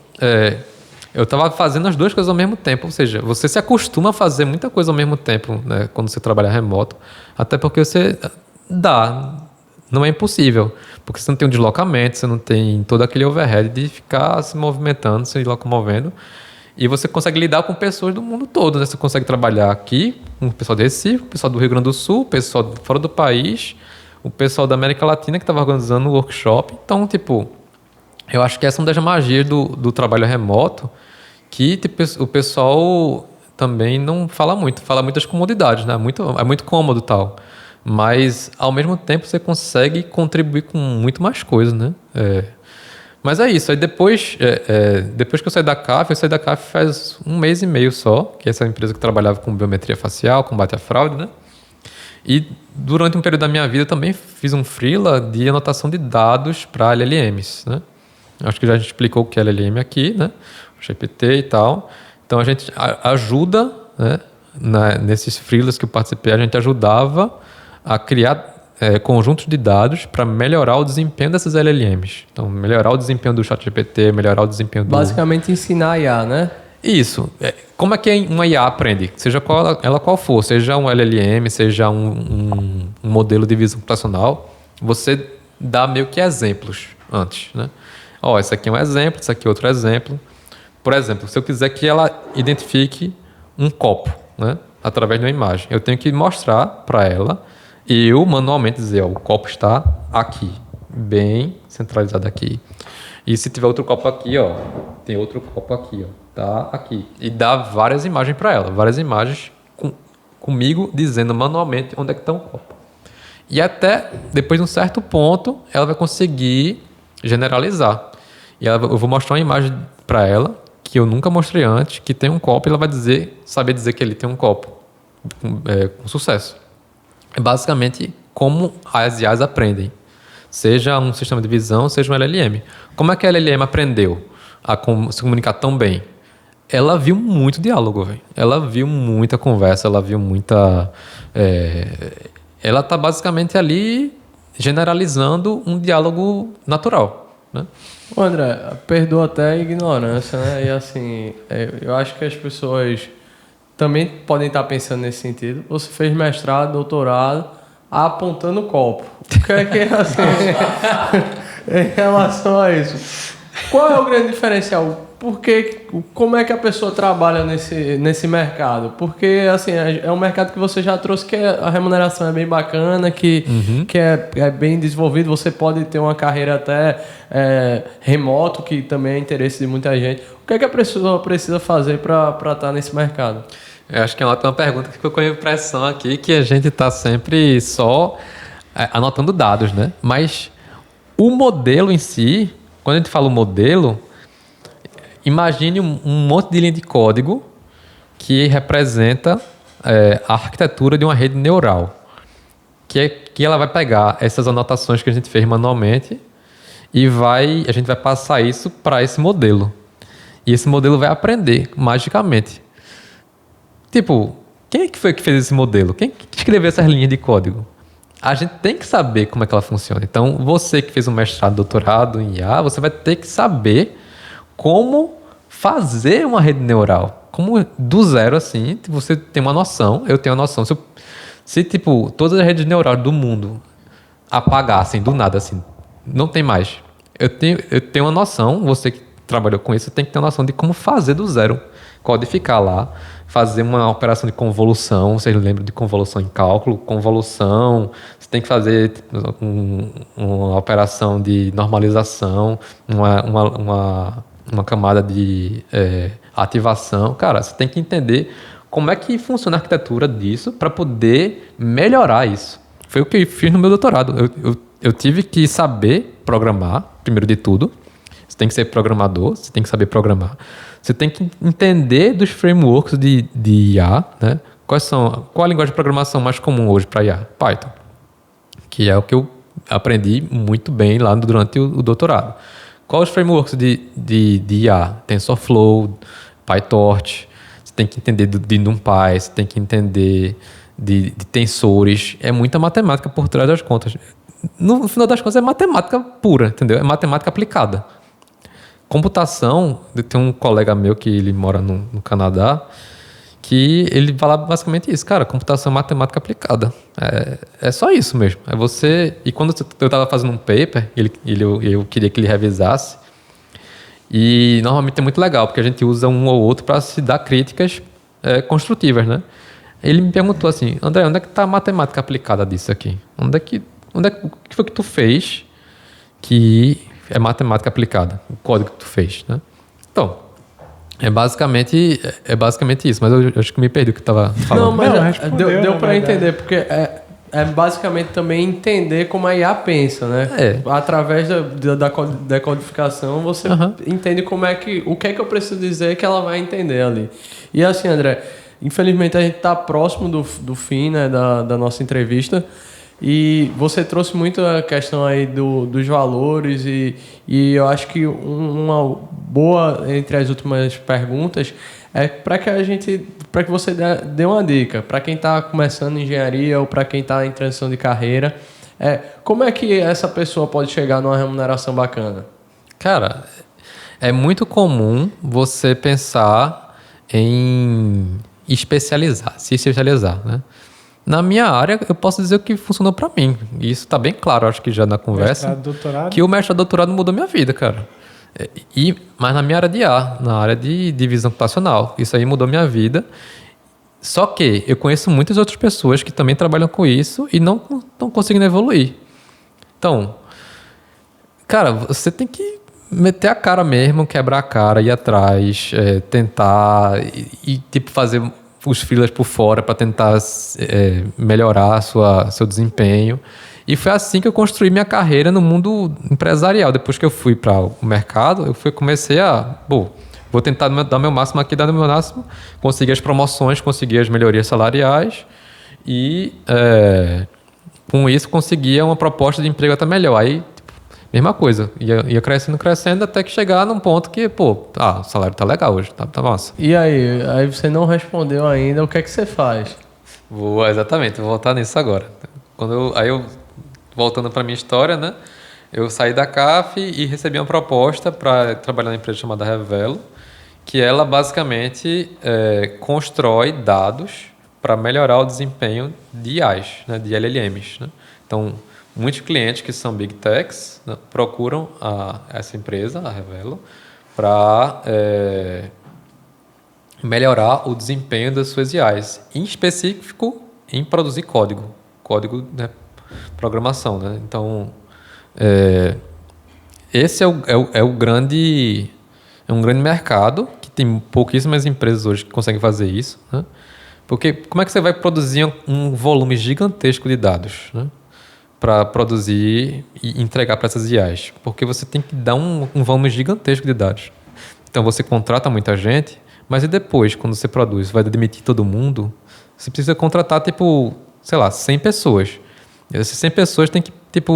C: eu estava fazendo as duas coisas ao mesmo tempo. Ou seja, você se acostuma a fazer muita coisa ao mesmo tempo, né, quando você trabalha remoto. Até porque não é impossível. Porque você não tem um deslocamento, você não tem todo aquele overhead de ficar se movimentando, se locomovendo. E você consegue lidar com pessoas do mundo todo, né? Você consegue trabalhar aqui com o pessoal de Recife, o pessoal do Rio Grande do Sul, o pessoal de fora do país, o pessoal da América Latina que estava organizando o workshop. Então, eu acho que essa é uma das magias do trabalho remoto, que o pessoal também não fala muito. Fala muito das comodidades, né? É muito cômodo e tal. Mas, ao mesmo tempo, você consegue contribuir com muito mais coisas, né? Mas é isso. Aí depois que eu saí da CAF faz 1 mês e meio só, que é essa empresa que trabalhava com biometria facial, combate à fraude, né? E durante um período da minha vida também fiz um freela de anotação de dados para LLMs, né? Acho que já a gente explicou o que é LLM aqui, né? O GPT e tal. Então a gente ajuda, né? Nesses freelas que eu participei, a gente ajudava a criar conjuntos de dados para melhorar o desempenho dessas LLMs. Então, melhorar o desempenho do ChatGPT, melhorar o desempenho do...
B: Basicamente, ensinar a IA, né?
C: Isso. Como é que uma IA aprende? Seja qual for, seja um LLM, seja um modelo de visão computacional, você dá meio que exemplos antes, né? Esse aqui é um exemplo, esse aqui é outro exemplo. Por exemplo, se eu quiser que ela identifique um copo, né? através de uma imagem. Eu tenho que mostrar para ela e eu manualmente dizer, ó, o copo está aqui, bem centralizado aqui. E se tiver outro copo aqui, ó, tem outro copo aqui, ó, tá aqui. E dá várias imagens para ela, várias imagens comigo dizendo manualmente onde é que está o copo. E até depois de um certo ponto, ela vai conseguir generalizar. E eu vou mostrar uma imagem para ela que eu nunca mostrei antes, que tem um copo, e ela vai saber dizer que ele tem um copo com sucesso. É basicamente como as IAs aprendem. Seja um sistema de visão, seja um LLM. Como é que a LLM aprendeu a se comunicar tão bem? Ela viu muito diálogo, véio. Ela viu muita conversa, ela viu muita... ela está basicamente ali generalizando um diálogo natural, né?
B: Ô André, perdoa até a ignorância, né? E assim, eu acho que as pessoas também podem estar pensando nesse sentido. Você fez mestrado, doutorado, apontando o copo. O que é que, assim, em relação a isso? Qual é o grande diferencial? Como é que a pessoa trabalha nesse mercado? Porque, assim, é um mercado que você já trouxe, que a remuneração é bem bacana, que é bem desenvolvido. Você pode ter uma carreira até remoto, que também é interesse de muita gente. O que é que a pessoa precisa fazer para estar nesse mercado?
C: Eu acho que é uma pergunta que ficou com a impressão aqui, que a gente está sempre só anotando dados, né? Mas o modelo em si, quando a gente fala o modelo... Imagine um monte de linha de código que representa a arquitetura de uma rede neural. Que ela vai pegar essas anotações que a gente fez manualmente e a gente vai passar isso para esse modelo. E esse modelo vai aprender magicamente. Tipo, quem é que foi que fez esse modelo? Quem que escreveu essas linhas de código? A gente tem que saber como é que ela funciona. Então, você que fez um mestrado, doutorado em IA, você vai ter que saber como fazer uma rede neural. Como do zero, assim, você tem uma noção, eu tenho uma noção. Se tipo, todas as redes neurais do mundo apagassem do nada, assim, não tem mais. Eu tenho uma noção, você que trabalhou com isso, tem que ter uma noção de como fazer do zero. Codificar lá, fazer uma operação de convolução, vocês lembram de convolução em cálculo? Convolução, você tem que fazer uma operação de normalização, uma camada de ativação. Cara, você tem que entender como é que funciona a arquitetura disso para poder melhorar isso. Foi o que eu fiz no meu doutorado. Eu tive que saber programar, primeiro de tudo. Você tem que ser programador, você tem que saber programar. Você tem que entender dos frameworks de IA, né? Qual a linguagem de programação mais comum hoje para IA? Python. Que é o que eu aprendi muito bem lá durante o doutorado. Quais os frameworks de IA? TensorFlow, PyTorch. Você tem que entender de NumPy, você tem que entender de tensores. É muita matemática por trás das contas. No final das contas, é matemática pura, entendeu? É matemática aplicada. Computação, tem um colega meu que ele mora no Canadá, que ele fala basicamente isso. Cara, computação é matemática aplicada. É só isso mesmo. É você... E quando eu estava fazendo um paper, eu queria que ele revisasse. E normalmente é muito legal, porque a gente usa um ou outro para se dar críticas construtivas, né? Ele me perguntou assim, André, onde é que está a matemática aplicada disso aqui? O que foi que tu fez que é matemática aplicada? O código que tu fez, né? Então... É basicamente isso, mas eu acho que me perdi o que estava falando.
B: Não, mas deu para entender, porque é basicamente também entender como a IA pensa, né? Através da decodificação, você entende o que é que eu preciso dizer que ela vai entender ali. E assim, André, infelizmente a gente está próximo do fim, né, da nossa entrevista. E você trouxe muito a questão aí dos valores e eu acho que uma boa entre as últimas perguntas é para que você dê uma dica para quem está começando engenharia ou para quem está em transição de carreira. Como é que essa pessoa pode chegar numa remuneração bacana?
C: Cara, é muito comum você pensar em se especializar, né? Na minha área, eu posso dizer o que funcionou para mim. E isso está bem claro, acho que já na conversa.
A: Mestrado, doutorado.
C: Que o mestrado doutorado mudou minha vida, cara. Mas na minha área de IA, na área de visão computacional. Isso aí mudou minha vida. Só que eu conheço muitas outras pessoas que também trabalham com isso e não estão conseguindo evoluir. Então, cara, você tem que meter a cara mesmo, quebrar a cara, ir atrás, tentar e tipo, fazer os freelas por fora para tentar melhorar seu desempenho. E foi assim que eu construí minha carreira no mundo empresarial. Depois que eu fui para o mercado, comecei a... vou tentar dar meu máximo aqui, dar meu máximo, conseguir as promoções, conseguir as melhorias salariais e, com isso, conseguia uma proposta de emprego até melhor. Aí, mesma coisa, ia crescendo até que chegar num ponto que, o salário tá legal hoje, tá massa.
B: E aí você não respondeu ainda, o que é que você faz?
C: Exatamente, vou voltar nisso agora. Voltando para minha história, né? Eu saí da CAF e recebi uma proposta para trabalhar numa empresa chamada Revelo, que ela basicamente constrói dados para melhorar o desempenho de IAs, né? De LLMs. Né? Então, muitos clientes que são Big Techs, né, procuram essa empresa, a Revelo, para melhorar o desempenho das suas IAs, em específico em produzir código, né, programação. Né? Então, esse é um grande mercado, que tem pouquíssimas empresas hoje que conseguem fazer isso. Né? Porque como é que você vai produzir um volume gigantesco de dados, né? Para produzir e entregar para essas IAs? Porque você tem que dar um volume gigantesco de dados. Então você contrata muita gente, mas e depois, quando você produz, vai demitir todo mundo? Você precisa contratar, 100 pessoas. E essas 100 pessoas têm que,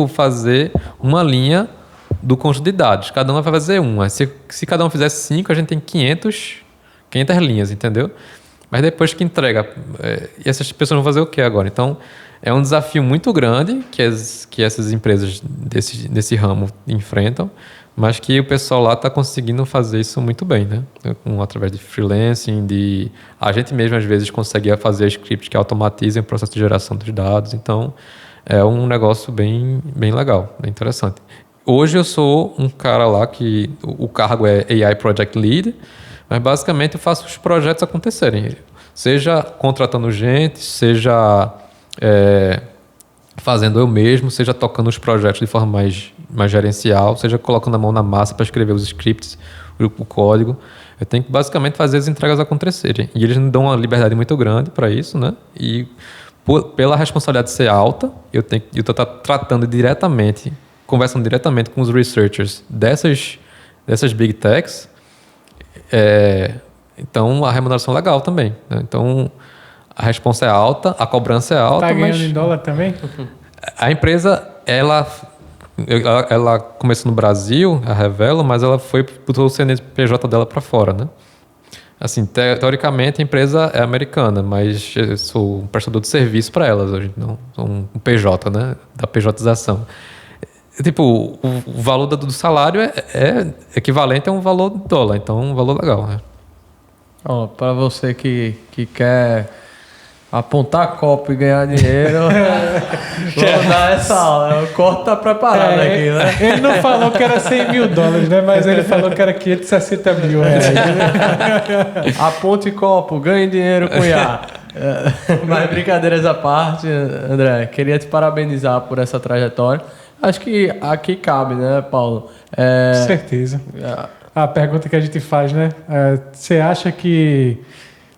C: fazer uma linha do conjunto de dados. Cada uma vai fazer uma. Se cada um fizer 5, a gente tem 500 linhas, entendeu? Mas depois que entrega, e essas pessoas vão fazer o quê agora? Então, é um desafio muito grande que essas empresas desse ramo enfrentam, mas que o pessoal lá está conseguindo fazer isso muito bem, né? Através de freelancing, a gente mesmo às vezes consegue fazer scripts que automatizem o processo de geração dos dados. Então, é um negócio bem, bem legal, bem interessante. Hoje eu sou um cara lá que o cargo é AI Project Lead, mas basicamente eu faço os projetos acontecerem. Seja contratando gente, seja fazendo eu mesmo, seja tocando os projetos de forma mais gerencial, seja colocando a mão na massa para escrever os scripts, o código. Eu tenho que basicamente fazer as entregas acontecerem. E eles me dão uma liberdade muito grande para isso, né? E pela responsabilidade de ser alta, eu estou tratando diretamente, conversando diretamente com os researchers dessas Big Techs. Então, a remuneração é legal também. Né? Então, a responsa é alta, a cobrança é alta.
A: Tá ganhando em dólar também?
C: A empresa, ela começou no Brasil, a Revelo, mas ela botou o CNPJ dela para fora, né? Assim, teoricamente, a empresa é americana, mas eu sou um prestador de serviço para elas hoje, não sou um PJ, né? Da PJização. O valor do salário é equivalente a um valor de dólar, então é um valor legal, né?
B: Para você que quer apontar copo e ganhar dinheiro, vou dar essa aula. O corte tá preparado aqui, né?
A: Ele não falou que era 100 mil dólares, né? Mas ele falou que era 560 mil reais.
B: Aponte copo, ganhe dinheiro com IA. Mas brincadeiras à parte, André, queria te parabenizar por essa trajetória. Acho que aqui cabe, né, Paulo?
A: Com certeza. A pergunta que a gente faz, né? Você acha que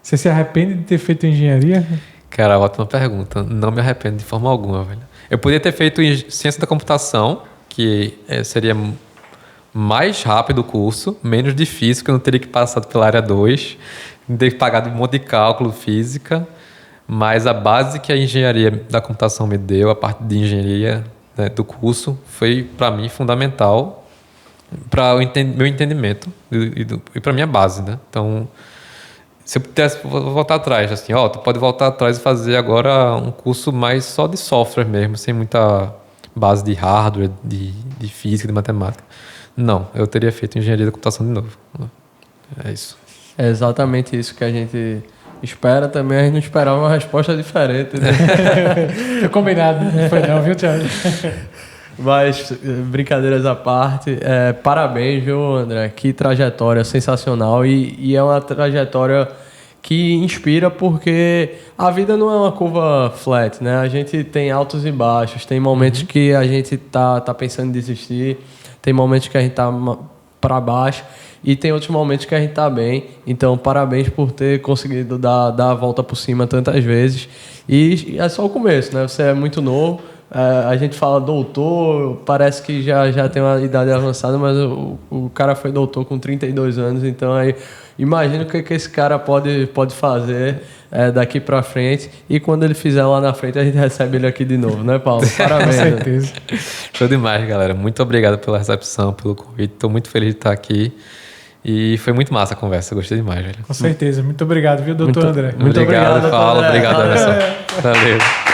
A: você se arrepende de ter feito engenharia?
C: Cara, ótima pergunta. Não me arrependo de forma alguma, velho. Eu poderia ter feito ciência da computação, que seria mais rápido o curso, menos difícil, que eu não teria que passar pela área 2, ter pagado um monte de cálculo, física, mas a base que a engenharia da computação me deu, a parte de engenharia, né, do curso, foi, para mim, fundamental para o meu entendimento e para minha base, né? Então, se eu pudesse voltar atrás, assim, tu pode voltar atrás e fazer agora um curso mais só de software mesmo, sem muita base de hardware, de física, de matemática. Não, eu teria feito engenharia da computação de novo. É isso.
B: É exatamente isso que a gente espera também. A gente não esperava uma resposta diferente, né?
A: Foi combinado, não foi não, viu, Thiago?
B: Mas, brincadeiras à parte, parabéns, viu, André? Que trajetória sensacional e é uma trajetória que inspira, porque a vida não é uma curva flat, né? A gente tem altos e baixos, tem momentos que a gente tá pensando em desistir, tem momentos que a gente tá para baixo e tem outros momentos que a gente tá bem. Então, parabéns por ter conseguido dar a volta por cima tantas vezes. E é só o começo, né? Você é muito novo. A gente fala doutor, parece que já tem uma idade avançada, mas o cara foi doutor com 32 anos, então aí imagina o que esse cara pode fazer daqui pra frente, e quando ele fizer lá na frente a gente recebe ele aqui de novo, né, Paulo? Parabéns.
A: Com certeza.
C: Show demais, galera. Muito obrigado pela recepção, pelo convite. Estou muito feliz de estar aqui. E foi muito massa a conversa, gostei demais, velho.
A: Com certeza. Muito obrigado, viu, doutor André?
B: Muito obrigado,
C: Paulo.
B: André.
C: Obrigado, Anderson. Valeu.